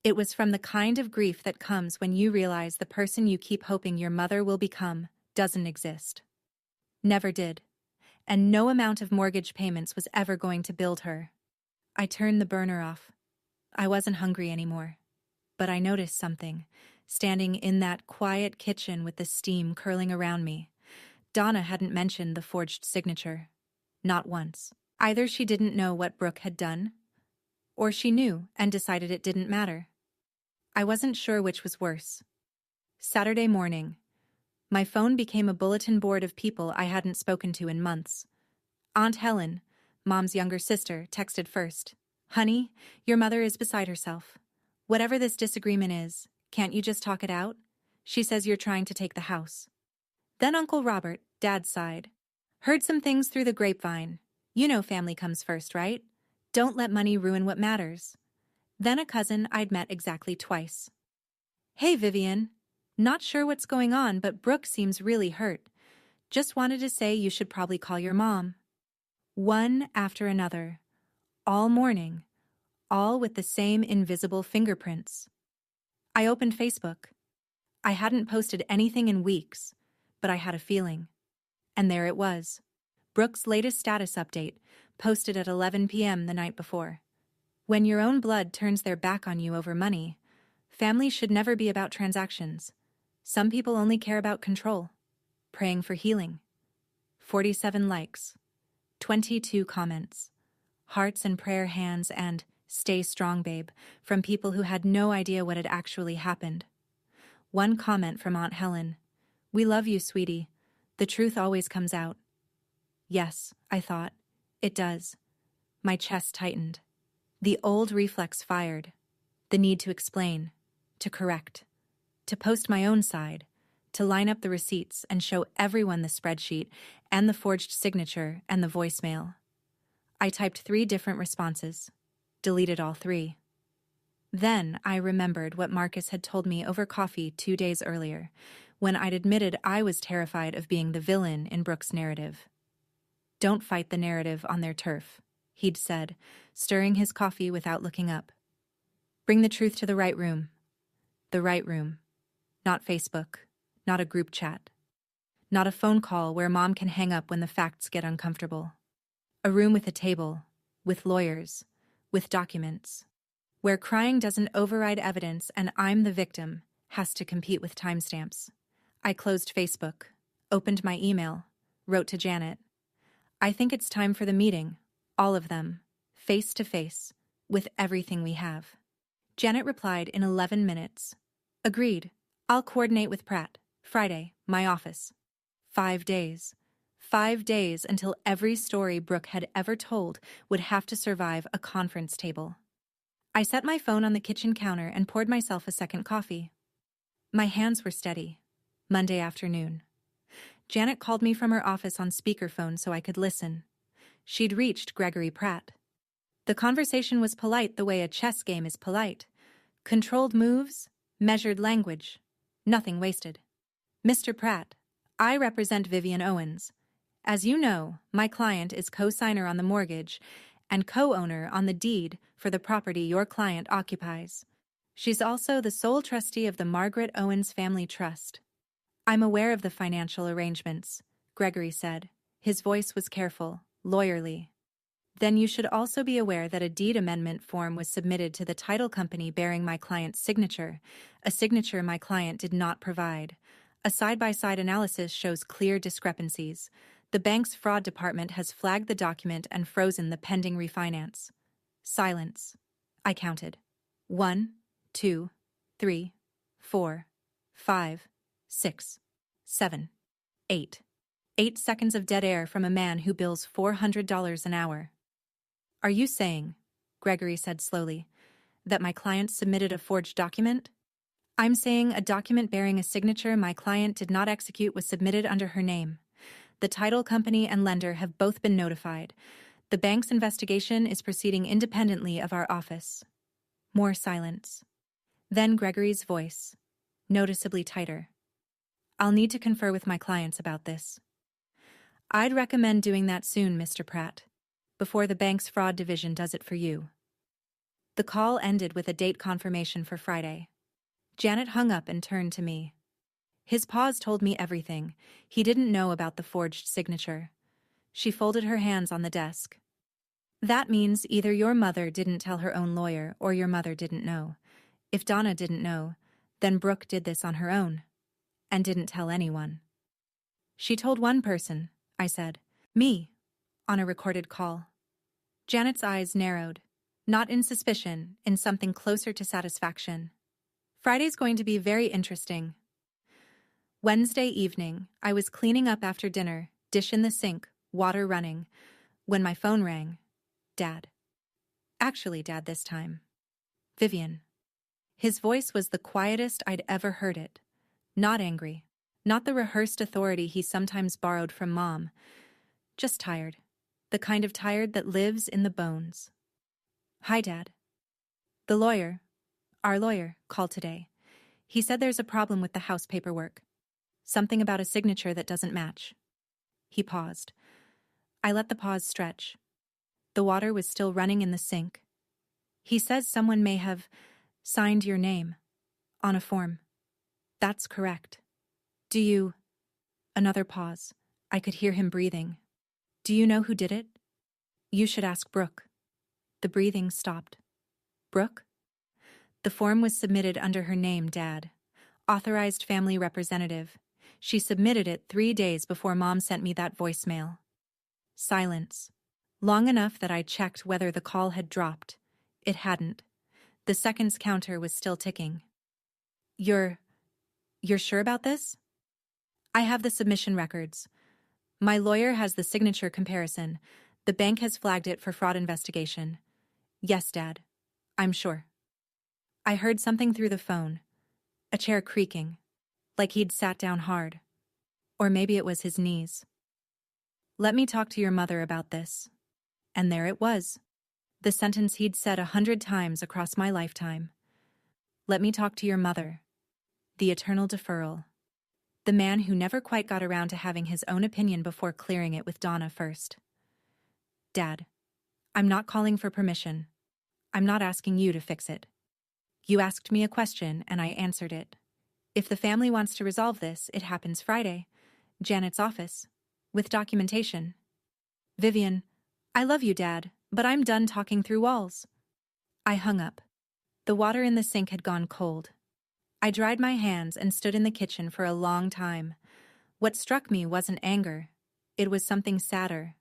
It was from the kind of grief that comes when you realize the person you keep hoping your mother will become doesn't exist. Never did. And no amount of mortgage payments was ever going to build her. I turned the burner off. I wasn't hungry anymore. But I noticed something, standing in that quiet kitchen with the steam curling around me. Donna hadn't mentioned the forged signature. Not once. Either she didn't know what Brooke had done, or she knew and decided it didn't matter. I wasn't sure which was worse. Saturday morning. My phone became a bulletin board of people I hadn't spoken to in months. Aunt Helen, Mom's younger sister, texted first. "Honey, your mother is beside herself. Whatever this disagreement is, can't you just talk it out? She says you're trying to take the house." Then Uncle Robert, Dad's side. "Heard some things through the grapevine. You know family comes first, right? Don't let money ruin what matters." Then a cousin I'd met exactly twice. "Hey, Vivian. Not sure what's going on, but Brooke seems really hurt. Just wanted to say you should probably call your mom." One after another. All morning. All with the same invisible fingerprints. I opened Facebook. I hadn't posted anything in weeks, but I had a feeling. And there it was. Brooke's latest status update, posted at 11 p.m. the night before. When your own blood turns their back on you over money, family should never be about transactions. Some people only care about control. Praying for healing. 47 likes. 22 comments. Hearts and prayer hands and "Stay strong, babe," from people who had no idea what had actually happened. One comment from Aunt Helen. "We love you, sweetie. The truth always comes out." Yes, I thought. It does. My chest tightened. The old reflex fired. The need to explain, to correct, to post my own side, to line up the receipts and show everyone the spreadsheet and the forged signature and the voicemail. I typed 3 different responses, deleted all 3. Then I remembered what Marcus had told me over coffee 2 days earlier, when I'd admitted I was terrified of being the villain in Brooke's narrative. "Don't fight the narrative on their turf," he'd said, stirring his coffee without looking up. "Bring the truth to the right room." The right room. Not Facebook. Not a group chat. Not a phone call where Mom can hang up when the facts get uncomfortable. A room with a table, with lawyers, with documents, where crying doesn't override evidence and I'm the victim has to compete with timestamps. I closed Facebook, opened my email, wrote to Janet. "I think it's time for the meeting, all of them, face to face, with everything we have." Janet replied in 11 minutes. "Agreed. I'll coordinate with Pratt. Friday, my office." 5 days. 5 days until every story Brooke had ever told would have to survive a conference table. I set my phone on the kitchen counter and poured myself a second coffee. My hands were steady. Monday afternoon. Janet called me from her office on speakerphone so I could listen. She'd reached Gregory Pratt. The conversation was polite the way a chess game is polite. Controlled moves, measured language, nothing wasted. "Mr. Pratt, I represent Vivian Owens. As you know, my client is co-signer on the mortgage and co-owner on the deed for the property your client occupies. She's also the sole trustee of the Margaret Owens Family Trust." "I'm aware of the financial arrangements," Gregory said. His voice was careful, lawyerly. "Then you should also be aware that a deed amendment form was submitted to the title company bearing my client's signature, a signature my client did not provide. A side-by-side analysis shows clear discrepancies. The bank's fraud department has flagged the document and frozen the pending refinance." Silence. I counted. 1, 2, 3, 4, 5, 6, 7, 8. 8 seconds of dead air from a man who bills $400 an hour. "Are you saying," Gregory said slowly, "that my client submitted a forged document?" "I'm saying a document bearing a signature my client did not execute was submitted under her name. The title company and lender have both been notified. The bank's investigation is proceeding independently of our office." More silence. Then Gregory's voice, noticeably tighter. "I'll need to confer with my clients about this. I'd recommend doing that soon, Mr. Pratt, before the bank's fraud division does it for you." The call ended with a date confirmation for Friday. Janet hung up and turned to me. His pause told me everything. He didn't know about the forged signature. She folded her hands on the desk. "That means either your mother didn't tell her own lawyer or your mother didn't know. If Donna didn't know, then Brooke did this on her own. And didn't tell anyone." "She told one person," I said. "Me," on a recorded call. Janet's eyes narrowed, not in suspicion, in something closer to satisfaction. Friday's going to be very interesting. Wednesday evening, I was cleaning up after dinner, dish in the sink, water running, when my phone rang. Dad. Actually, Dad this time. Vivian. His voice was the quietest I'd ever heard it. Not angry. Not the rehearsed authority he sometimes borrowed from Mom. Just tired. The kind of tired that lives in the bones. Hi, Dad. The lawyer, our lawyer, called today. He said there's a problem with the house paperwork. Something about a signature that doesn't match. He paused. I let the pause stretch. The water was still running in the sink. He says someone may have signed your name on a form. That's correct. Do you... Another pause. I could hear him breathing. Do you know who did it? You should ask Brooke. The breathing stopped. Brooke? The form was submitted under her name, Dad. Authorized family representative. She submitted it 3 days before Mom sent me that voicemail. Silence. Long enough that I checked whether the call had dropped. It hadn't. The seconds counter was still ticking. You're sure about this? I have the submission records. My lawyer has the signature comparison. The bank has flagged it for fraud investigation. Yes, Dad. I'm sure. I heard something through the phone. A chair creaking. Like he'd sat down hard. Or maybe it was his knees. Let me talk to your mother about this. And there it was. The sentence he'd said 100 times across my lifetime. Let me talk to your mother. The eternal deferral. The man who never quite got around to having his own opinion before clearing it with Donna first. Dad, I'm not calling for permission. I'm not asking you to fix it. You asked me a question and I answered it. If the family wants to resolve this, it happens Friday. Janet's office. With documentation. Vivian, I love you, Dad, but I'm done talking through walls. I hung up. The water in the sink had gone cold. I dried my hands and stood in the kitchen for a long time. What struck me wasn't anger. It was something sadder.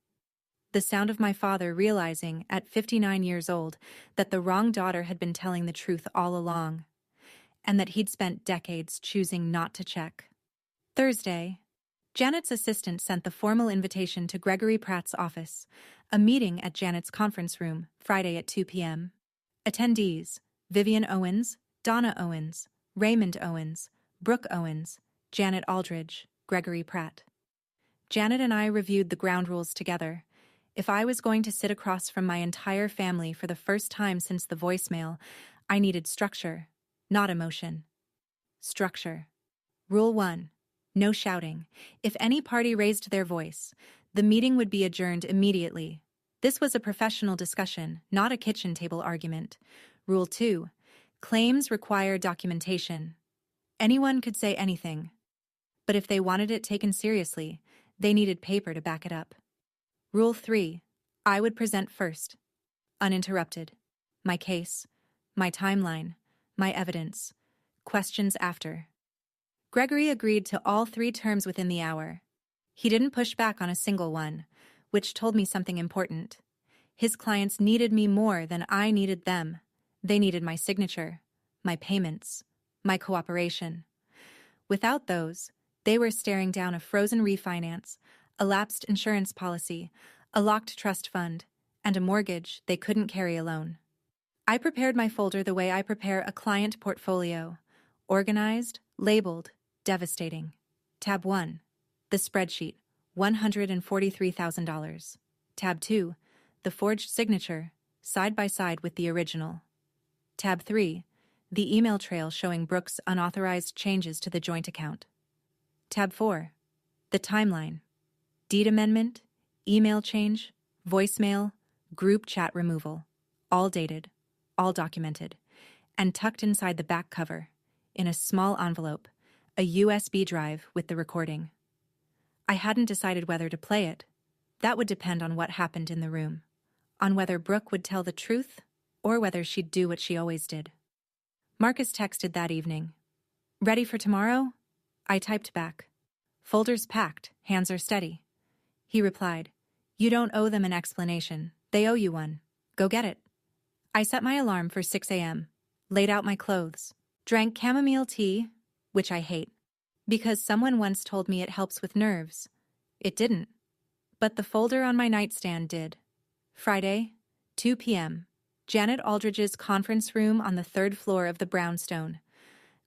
The sound of my father realizing, at 59 years old, that the wrong daughter had been telling the truth all along, and that he'd spent decades choosing not to check. Thursday, Janet's assistant sent the formal invitation to Gregory Pratt's office, a meeting at Janet's conference room, Friday at 2 p.m. Attendees: Vivian Owens, Donna Owens, Raymond Owens, Brooke Owens, Janet Aldridge, Gregory Pratt. Janet and I reviewed the ground rules together. If I was going to sit across from my entire family for the first time since the voicemail, I needed structure, not emotion. Structure. Rule 1. No shouting. If any party raised their voice, the meeting would be adjourned immediately. This was a professional discussion, not a kitchen table argument. Rule 2. Claims require documentation. Anyone could say anything. But if they wanted it taken seriously, they needed paper to back it up. Rule 3. I would present first. Uninterrupted. My case, my timeline, my evidence. Questions after. Gregory agreed to all 3 terms within the hour. He didn't push back on a single one, which told me something important. His clients needed me more than I needed them. They needed my signature, my payments, my cooperation. Without those, they were staring down a frozen refinance, a lapsed insurance policy, a locked trust fund, and a mortgage they couldn't carry alone. I prepared my folder the way I prepare a client portfolio. Organized, labeled, devastating. Tab 1. The spreadsheet, $143,000. Tab 2. The forged signature, side by side with the original. Tab 3. The email trail showing Brooke's unauthorized changes to the joint account. Tab 4. The timeline. Deed amendment, email change, voicemail, group chat removal. All dated, all documented, and tucked inside the back cover, in a small envelope, a USB drive with the recording. I hadn't decided whether to play it. That would depend on what happened in the room, on whether Brooke would tell the truth or whether she'd do what she always did. Marcus texted that evening. Ready for tomorrow? I typed back. Folders packed, hands are steady. He replied, You don't owe them an explanation. They owe you one. Go get it. I set my alarm for 6 a.m., laid out my clothes, Drank chamomile tea, which I hate, because someone once told me it helps with nerves. It didn't. But the folder on my nightstand did. Friday, 2 p.m. Janet Aldridge's conference room on the 3rd floor of the brownstone.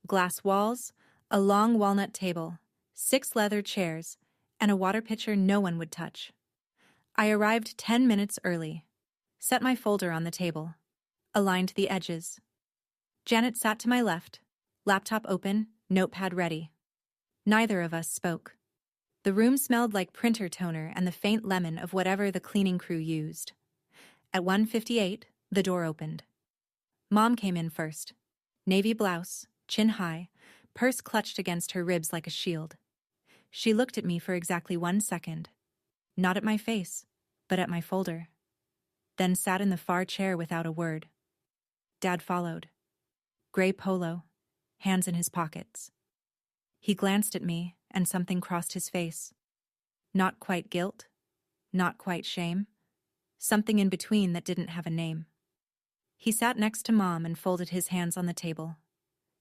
Glass walls, a long walnut table, 6 leather chairs, and a water pitcher no one would touch. I arrived 10 minutes early. Set my folder on the table. Aligned the edges. Janet sat to my left, laptop open, notepad ready. Neither of us spoke. The room smelled like printer toner and the faint lemon of whatever the cleaning crew used. At 1:58, the door opened. Mom came in first. Navy blouse, chin high, purse clutched against her ribs like a shield. She looked at me for exactly 1 second. Not at my face, but at my folder. Then sat in the far chair without a word. Dad followed. Gray polo, hands in his pockets. He glanced at me, and something crossed his face. Not quite guilt, not quite shame, something in between that didn't have a name. He sat next to Mom and folded his hands on the table.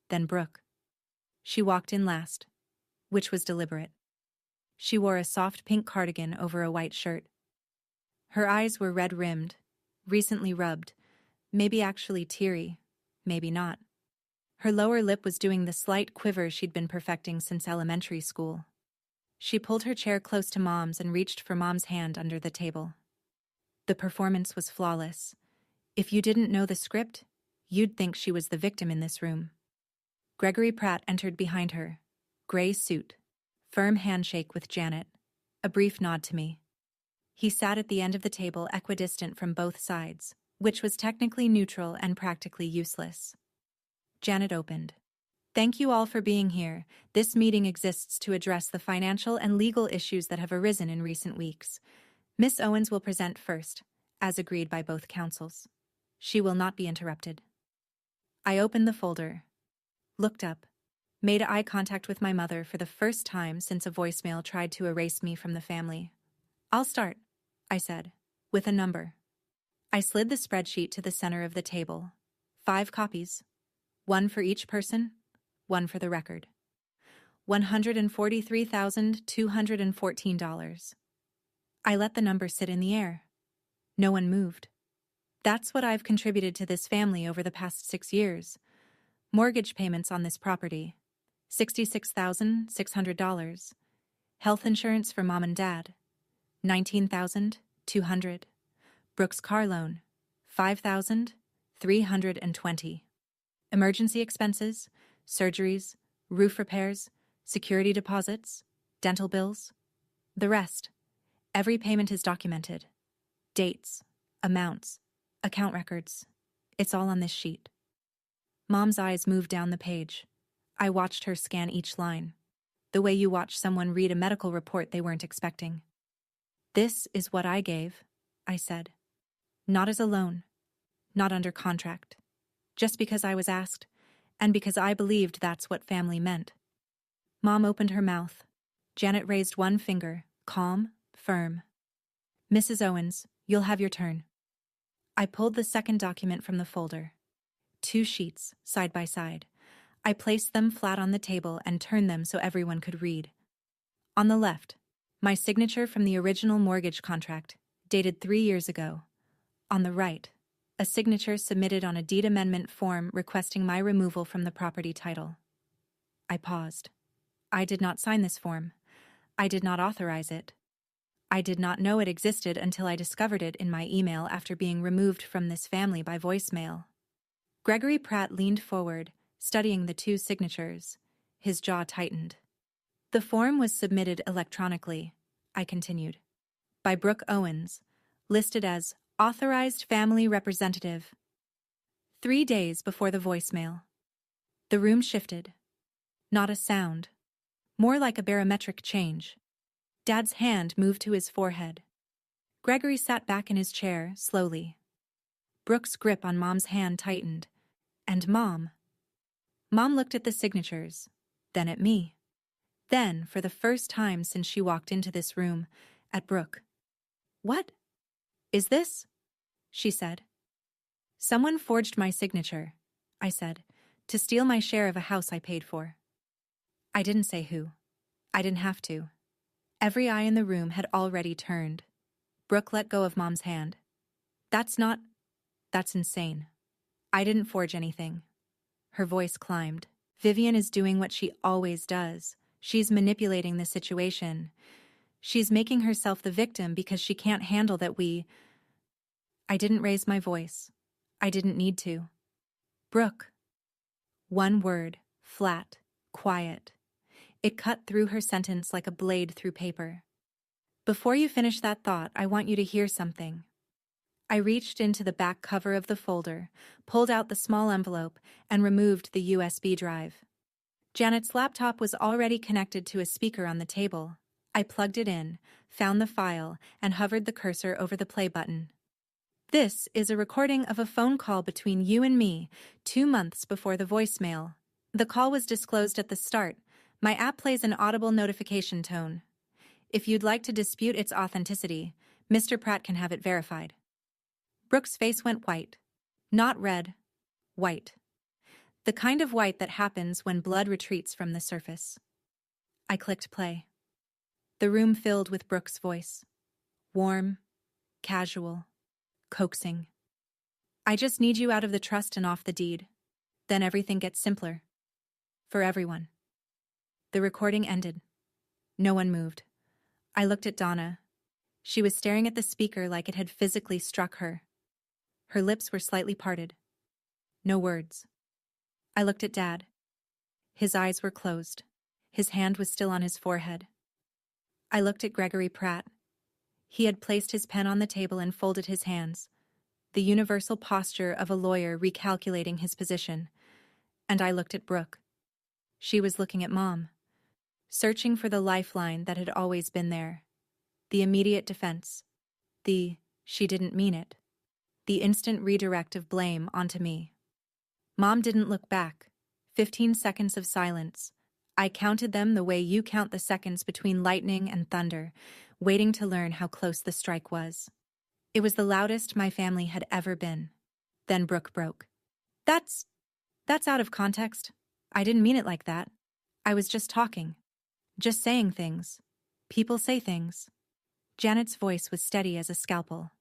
Then Brooke. She walked in last, which was deliberate. She wore a soft pink cardigan over a white shirt. Her eyes were red-rimmed, recently rubbed, maybe actually teary, maybe not. Her lower lip was doing the slight quiver she'd been perfecting since elementary school. She pulled her chair close to Mom's and reached for Mom's hand under the table. The performance was flawless. If you didn't know the script, you'd think she was the victim in this room. Gregory Pratt entered behind her. Gray suit. Firm handshake with Janet. A brief nod to me. He sat at the end of the table equidistant from both sides, which was technically neutral and practically useless. Janet opened. Thank you all for being here. This meeting exists to address the financial and legal issues that have arisen in recent weeks. Miss Owens will present first, as agreed by both counsels. She will not be interrupted. I opened the folder, looked up, made eye contact with my mother for the first time since a voicemail tried to erase me from the family. I'll start, I said, with a number. I slid the spreadsheet to the center of the table. 5 copies. 1 for each person, 1 for the record. $143,214. I let the number sit in the air. No one moved. That's what I've contributed to this family over the past 6 years. Mortgage payments on this property, $66,600. Health insurance for Mom and Dad, $19,200. Brooke's car loan, $5,320. Emergency expenses, surgeries, roof repairs, security deposits, dental bills. The rest. Every payment is documented. Dates, amounts, account records. It's all on this sheet. Mom's eyes moved down the page. I watched her scan each line, the way you watch someone read a medical report they weren't expecting. This is what I gave, I said. Not as a loan, not under contract. Just because I was asked, and because I believed that's what family meant. Mom opened her mouth. Janet raised one finger, calm, firm. Mrs. Owens, you'll have your turn. I pulled the second document from the folder. 2 sheets, side by side. I placed them flat on the table and turned them so everyone could read. On the left, my signature from the original mortgage contract, dated 3 years ago. On the right, a signature submitted on a deed amendment form requesting my removal from the property title. I paused. I did not sign this form. I did not authorize it. I did not know it existed until I discovered it in my email after being removed from this family by voicemail. Gregory Pratt leaned forward, studying the 2 signatures. His jaw tightened. The form was submitted electronically, I continued, by Brooke Owens, listed as Authorized Family Representative. 3 days before the voicemail. The room shifted. Not a sound. More like a barometric change. Dad's hand moved to his forehead. Gregory sat back in his chair, slowly. Brooke's grip on Mom's hand tightened. And Mom. Mom looked at the signatures, then at me. Then, for the first time since she walked into this room, at Brooke. What is this? She said. Someone forged my signature, I said, to steal my share of a house I paid for. I didn't say who. I didn't have to. Every eye in the room had already turned. Brooke let go of Mom's hand. That's insane. I didn't forge anything. Her voice climbed. Vivian is doing what she always does. She's manipulating the situation. She's making herself the victim because she can't handle that I didn't raise my voice. I didn't need to. Brooke. One word, flat, quiet. It cut through her sentence like a blade through paper. Before you finish that thought, I want you to hear something. I reached into the back cover of the folder, pulled out the small envelope, and removed the USB drive. Janet's laptop was already connected to a speaker on the table. I plugged it in, found the file, and hovered the cursor over the play button. This is a recording of a phone call between you and me, 2 months before the voicemail. The call was disclosed at the start. My app plays an audible notification tone. If you'd like to dispute its authenticity, Mr. Pratt can have it verified. Brooke's face went white. Not red. White. The kind of white that happens when blood retreats from the surface. I clicked play. The room filled with Brooke's voice. Warm, casual, coaxing. I just need you out of the trust and off the deed. Then everything gets simpler. For everyone. The recording ended. No one moved. I looked at Donna. She was staring at the speaker like it had physically struck her. Her lips were slightly parted. No words. I looked at Dad. His eyes were closed. His hand was still on his forehead. I looked at Gregory Pratt. He had placed his pen on the table and folded his hands, the universal posture of a lawyer recalculating his position. And I looked at Brooke. She was looking at Mom, searching for the lifeline that had always been there. The immediate defense. She didn't mean it. The instant redirect of blame onto me. Mom didn't look back. 15 seconds of silence. I counted them the way you count the seconds between lightning and thunder, waiting to learn how close the strike was. It was the loudest my family had ever been. Then Brooke broke. That's out of context. I didn't mean it like that. I was just talking. Just saying things. People say things. Janet's voice was steady as a scalpel.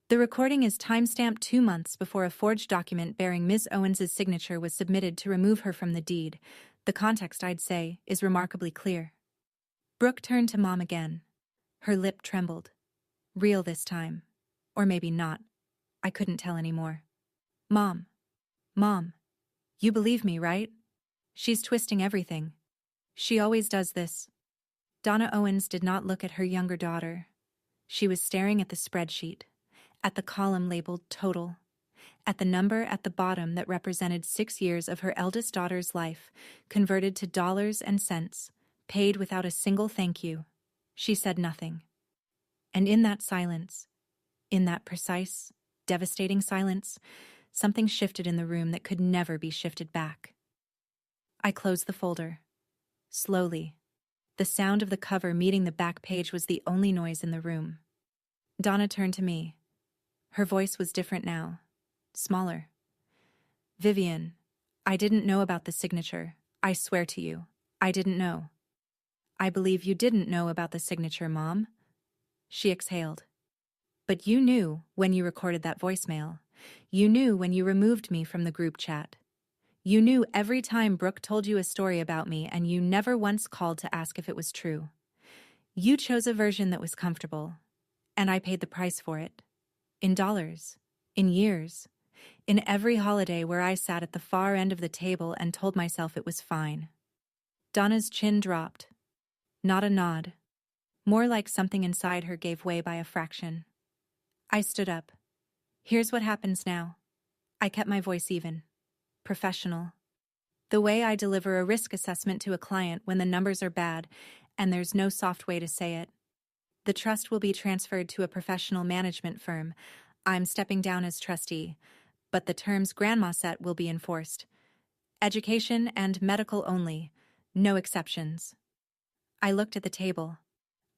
The recording is timestamped 2 months before a forged document bearing Ms. Owens' signature was submitted to remove her from the deed. The context, I'd say, is remarkably clear. Brooke turned to Mom again. Her lip trembled. Real this time. Or maybe not. I couldn't tell anymore. Mom, you believe me, right? She's twisting everything. She always does this. Donna Owens did not look at her younger daughter. She was staring at the spreadsheet, at the column labeled total, at the number at the bottom that represented 6 years of her eldest daughter's life, converted to dollars and cents, paid without a single thank you. She said nothing. And in that silence, in that precise, devastating silence, something shifted in the room that could never be shifted back. I closed the folder. Slowly. The sound of the cover meeting the back page was the only noise in the room. Donna turned to me. Her voice was different now. Smaller. Vivian, I didn't know about the signature. I swear to you, I didn't know. I believe you didn't know about the signature, Mom. She exhaled. But you knew when you recorded that voicemail. You knew when you removed me from the group chat. You knew every time Brooke told you a story about me, and you never once called to ask if it was true. You chose a version that was comfortable, and I paid the price for it. In dollars, in years, in every holiday where I sat at the far end of the table and told myself it was fine. Donna's chin dropped. Not a nod. More like something inside her gave way by a fraction. I stood up. Here's what happens now. I kept my voice even. Professional. The way I deliver a risk assessment to a client when the numbers are bad and there's no soft way to say it. The trust will be transferred to a professional management firm. I'm stepping down as trustee, but the terms Grandma set will be enforced. Education and medical only, no exceptions. I looked at the table.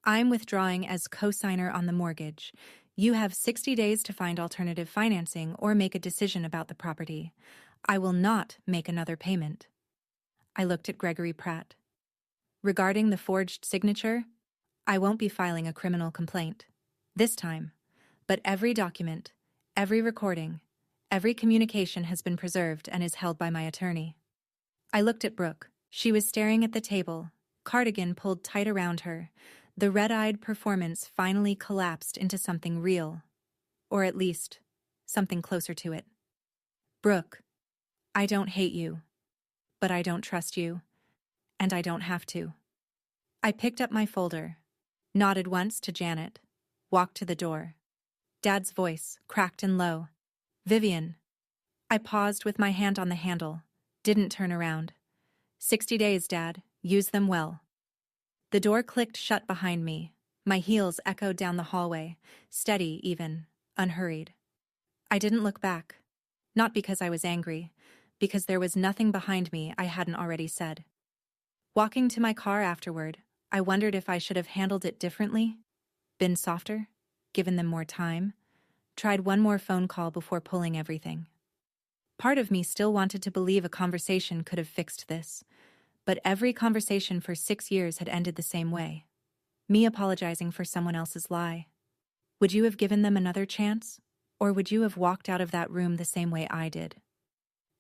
I'm withdrawing as co-signer on the mortgage. You have 60 days to find alternative financing or make a decision about the property. I will not make another payment. I looked at Gregory Pratt. Regarding the forged signature, I won't be filing a criminal complaint. This time. But every document, every recording, every communication has been preserved and is held by my attorney. I looked at Brooke. She was staring at the table, cardigan pulled tight around her. The red-eyed performance finally collapsed into something real. Or at least, something closer to it. Brooke, I don't hate you. But I don't trust you. And I don't have to. I picked up my folder, nodded once to Janet, walked to the door. Dad's voice, cracked and low. Vivian. I paused with my hand on the handle, didn't turn around. 60 days, Dad. Use them well. The door clicked shut behind me. My heels echoed down the hallway, steady even, unhurried. I didn't look back. Not because I was angry, because there was nothing behind me I hadn't already said. Walking to my car afterward, I wondered if I should have handled it differently, been softer, given them more time, tried one more phone call before pulling everything. Part of me still wanted to believe a conversation could have fixed this, but every conversation for 6 years had ended the same way. Me apologizing for someone else's lie. Would you have given them another chance? Or would you have walked out of that room the same way I did?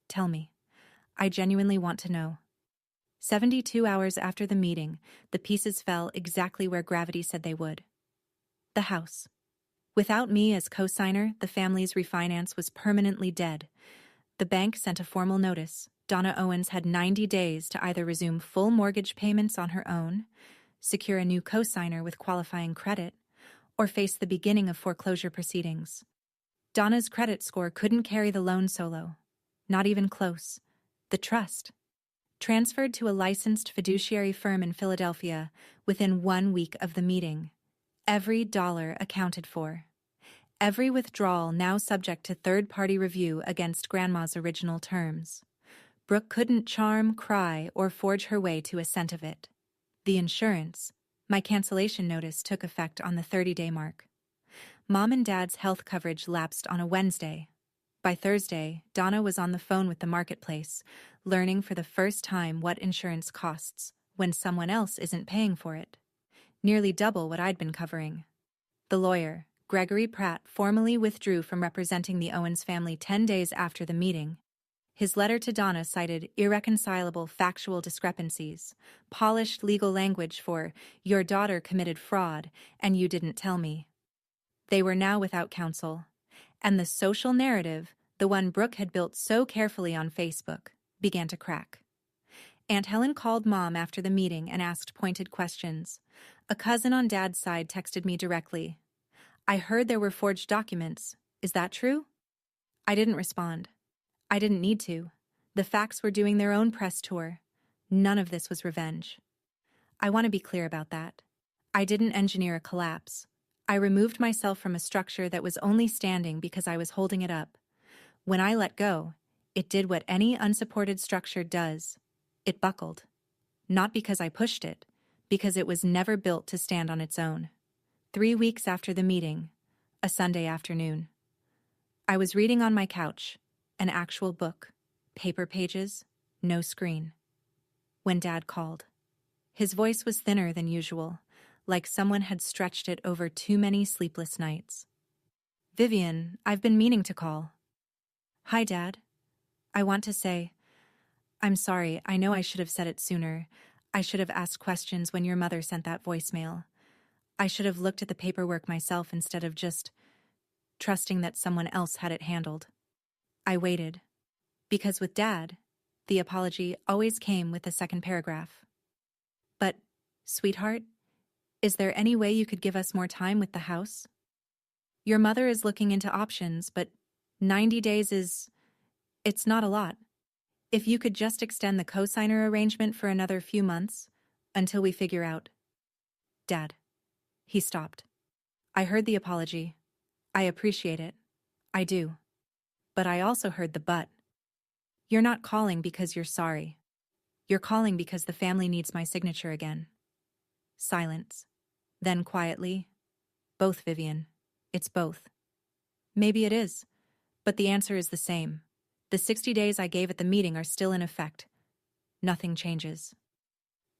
Tell me. I genuinely want to know. 72 hours after the meeting, the pieces fell exactly where gravity said they would. The house. Without me as co-signer, the family's refinance was permanently dead. The bank sent a formal notice. Donna Owens had 90 days to either resume full mortgage payments on her own, secure a new co-signer with qualifying credit, or face the beginning of foreclosure proceedings. Donna's credit score couldn't carry the loan solo. Not even close. The trust. Transferred to a licensed fiduciary firm in Philadelphia within 1 week of the meeting. Every dollar accounted for. Every withdrawal now subject to third-party review against Grandma's original terms. Brooke couldn't charm, cry, or forge her way to a cent of it. The insurance. My cancellation notice took effect on the 30-day mark. Mom and Dad's health coverage lapsed on a Wednesday. By Thursday, Donna was on the phone with the marketplace, learning for the first time what insurance costs when someone else isn't paying for it. Nearly double what I'd been covering. The lawyer, Gregory Pratt, formally withdrew from representing the Owens family 10 days after the meeting. His letter to Donna cited irreconcilable factual discrepancies, polished legal language for "your daughter committed fraud and you didn't tell me." They were now without counsel, and the social narrative, the one Brooke had built so carefully on Facebook, began to crack. Aunt Helen called Mom after the meeting and asked pointed questions. A cousin on Dad's side texted me directly. "I heard there were forged documents. Is that true?" I didn't respond. I didn't need to. The facts were doing their own press tour. None of this was revenge. I want to be clear about that. I didn't engineer a collapse. I removed myself from a structure that was only standing because I was holding it up. When I let go, it did what any unsupported structure does. It buckled. Not because I pushed it, because it was never built to stand on its own. 3 weeks after the meeting, a Sunday afternoon. I was reading on my couch, an actual book, paper pages, no screen. When Dad called. His voice was thinner than usual, like someone had stretched it over too many sleepless nights. "Vivian, I've been meaning to call." "Hi, Dad. I want to say, I'm sorry, I know I should have said it sooner. I should have asked questions when your mother sent that voicemail. I should have looked at the paperwork myself instead of just trusting that someone else had it handled." I waited. Because with Dad, the apology always came with the second paragraph. "But, sweetheart, is there any way you could give us more time with the house? Your mother is looking into options, but 90 days it's not a lot. If you could just extend the co-signer arrangement for another few months, until we figure out." "Dad." He stopped. I heard the apology. I appreciate it. I do. But I also heard the but. You're not calling because you're sorry. You're calling because the family needs my signature again. Silence. Then quietly, "Both, Vivian. It's both." "Maybe it is, but the answer is the same. The 60 days I gave at the meeting are still in effect. Nothing changes.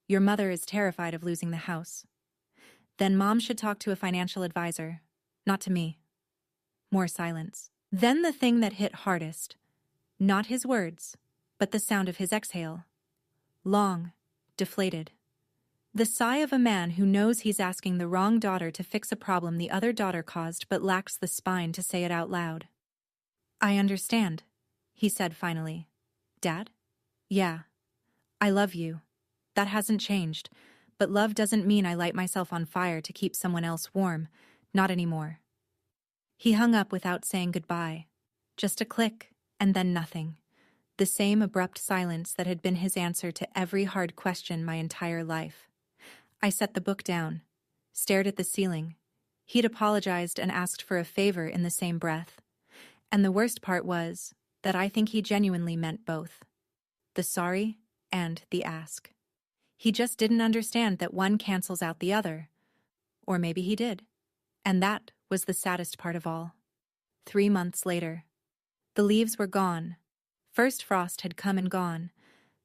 Your mother is terrified of losing the house. Then Mom should talk to a financial advisor, not to me. More silence. Then the thing that hit hardest. Not his words, but the sound of his exhale. Long, deflated. The sigh of a man who knows he's asking the wrong daughter to fix a problem the other daughter caused but lacks the spine to say it out loud. I understand, he said finally. Dad? Yeah. I love you. That hasn't changed, but love doesn't mean I light myself on fire to keep someone else warm. Not anymore. He hung up without saying goodbye. Just a click, and then nothing. The same abrupt silence that had been his answer to every hard question my entire life. I set the book down, stared at the ceiling. He'd apologized and asked for a favor in the same breath. And the worst part was that I think he genuinely meant both. The sorry and the ask. He just didn't understand that one cancels out the other. Or maybe he did. And that was the saddest part of all. 3 months later. The leaves were gone. First frost had come and gone.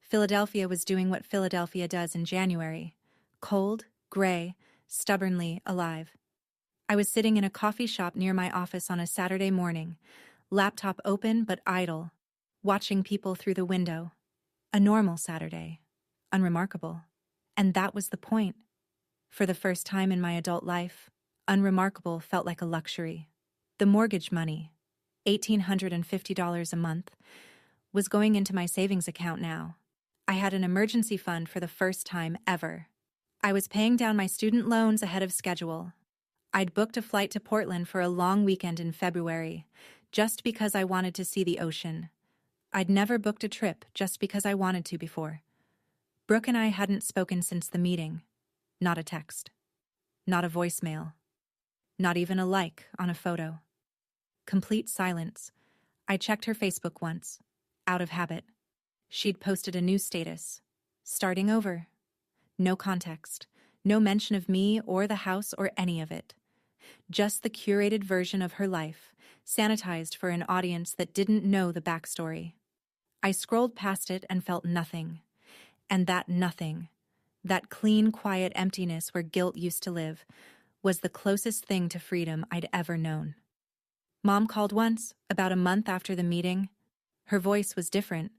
Philadelphia was doing what Philadelphia does in January. Cold, gray, stubbornly alive. I was sitting in a coffee shop near my office on a Saturday morning, laptop open but idle, watching people through the window. A normal Saturday. Unremarkable. And that was the point. For the first time in my adult life, unremarkable felt like a luxury. The mortgage money, $1,850 a month, was going into my savings account now. I had an emergency fund for the first time ever. I was paying down my student loans ahead of schedule. I'd booked a flight to Portland for a long weekend in February, just because I wanted to see the ocean. I'd never booked a trip just because I wanted to before. Brooke and I hadn't spoken since the meeting. Not a text. Not a voicemail. Not even a like on a photo. Complete silence. I checked her Facebook once, out of habit. She'd posted a new status. Starting over. No context. No mention of me or the house or any of it. Just the curated version of her life, sanitized for an audience that didn't know the backstory. I scrolled past it and felt nothing. And that nothing, that clean, quiet emptiness where guilt used to live, was the closest thing to freedom I'd ever known. Mom called once, about a month after the meeting. Her voice was different.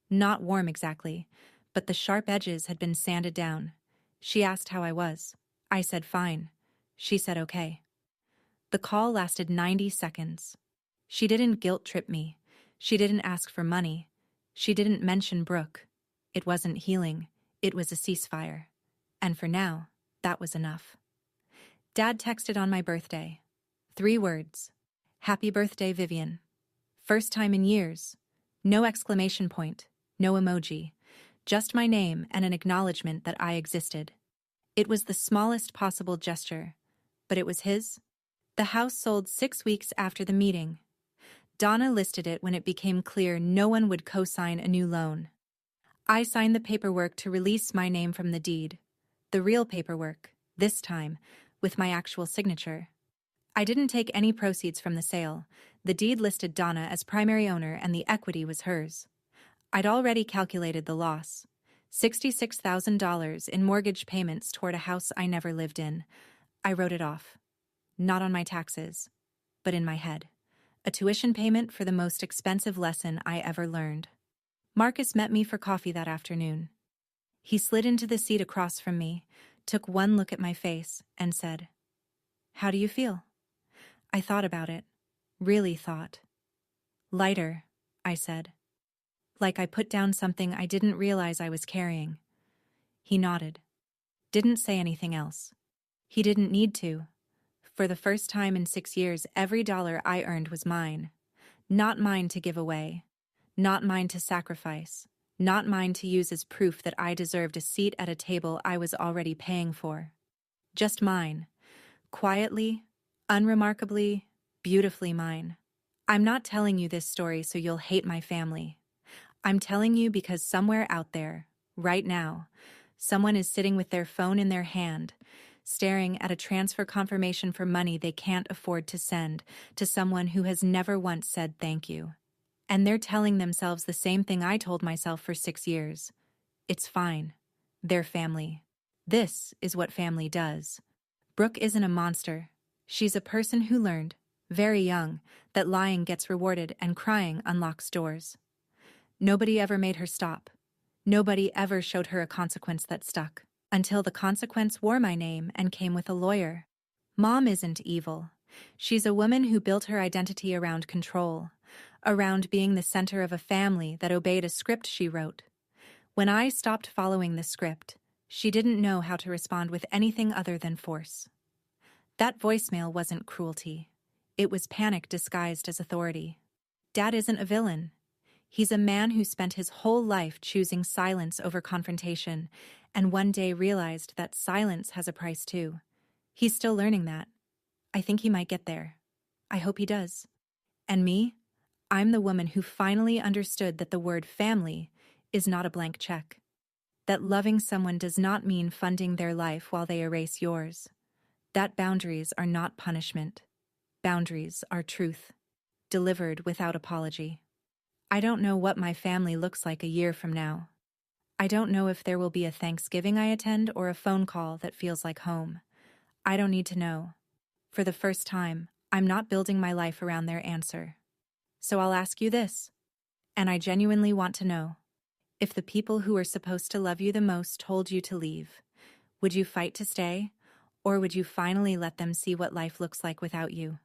Not warm exactly, but the sharp edges had been sanded down. She asked how I was. I said fine. She said okay. The call lasted 90 seconds. She didn't guilt-trip me. She didn't ask for money. She didn't mention Brooke. It wasn't healing. It was a ceasefire. And for now, that was enough. Dad texted on my birthday. 3 words. Happy birthday, Vivian. First time in years. No exclamation point. No emoji. Just my name and an acknowledgement that I existed. It was the smallest possible gesture, but it was his. The house sold 6 weeks after the meeting. Donna listed it when it became clear no one would co-sign a new loan. I signed the paperwork to release my name from the deed. The real paperwork, this time, with my actual signature. I didn't take any proceeds from the sale. The deed listed Donna as primary owner and the equity was hers. I'd already calculated the loss. $66,000 in mortgage payments toward a house I never lived in. I wrote it off. Not on my taxes, but in my head. A tuition payment for the most expensive lesson I ever learned. Marcus met me for coffee that afternoon. He slid into the seat across from me, took one look at my face, and said, "How do you feel?" I thought about it. Really thought. "Lighter," I said. Like I put down something I didn't realize I was carrying. He nodded. Didn't say anything else. He didn't need to. For the first time in 6 years, every dollar I earned was mine. Not mine to give away. Not mine to sacrifice. Not mine to use as proof that I deserved a seat at a table I was already paying for. Just mine. Quietly, unremarkably, beautifully mine. I'm not telling you this story so you'll hate my family. I'm telling you because somewhere out there, right now, someone is sitting with their phone in their hand, staring at a transfer confirmation for money they can't afford to send to someone who has never once said thank you. And they're telling themselves the same thing I told myself for 6 years. It's fine. They're family. This is what family does. Brooke isn't a monster. She's a person who learned, very young, that lying gets rewarded and crying unlocks doors. Nobody ever made her stop. Nobody ever showed her a consequence that stuck, until the consequence wore my name and came with a lawyer. Mom isn't evil. She's a woman who built her identity around control, around being the center of a family that obeyed a script she wrote. When I stopped following the script, she didn't know how to respond with anything other than force. That voicemail wasn't cruelty. It was panic disguised as authority. Dad isn't a villain. He's a man who spent his whole life choosing silence over confrontation, and one day realized that silence has a price too. He's still learning that. I think he might get there. I hope he does. And me? I'm the woman who finally understood that the word family is not a blank check. That loving someone does not mean funding their life while they erase yours. That boundaries are not punishment. Boundaries are truth, delivered without apology. I don't know what my family looks like a year from now. I don't know if there will be a Thanksgiving I attend or a phone call that feels like home. I don't need to know. For the first time, I'm not building my life around their answer. So I'll ask you this, and I genuinely want to know. If the people who are supposed to love you the most told you to leave, would you fight to stay, or would you finally let them see what life looks like without you?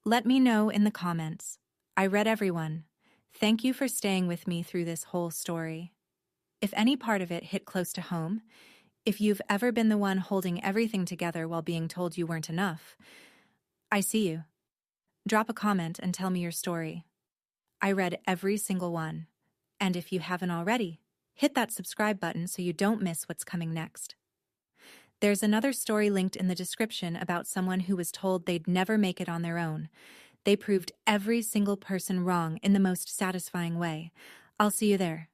Let me know in the comments. I read everyone. Thank you for staying with me through this whole story. If any part of it hit close to home, if you've ever been the one holding everything together while being told you weren't enough, I see you. Drop a comment and tell me your story. I read every single one. And if you haven't already, hit that subscribe button so you don't miss what's coming next. There's another story linked in the description about someone who was told they'd never make it on their own. They proved every single person wrong in the most satisfying way. I'll see you there.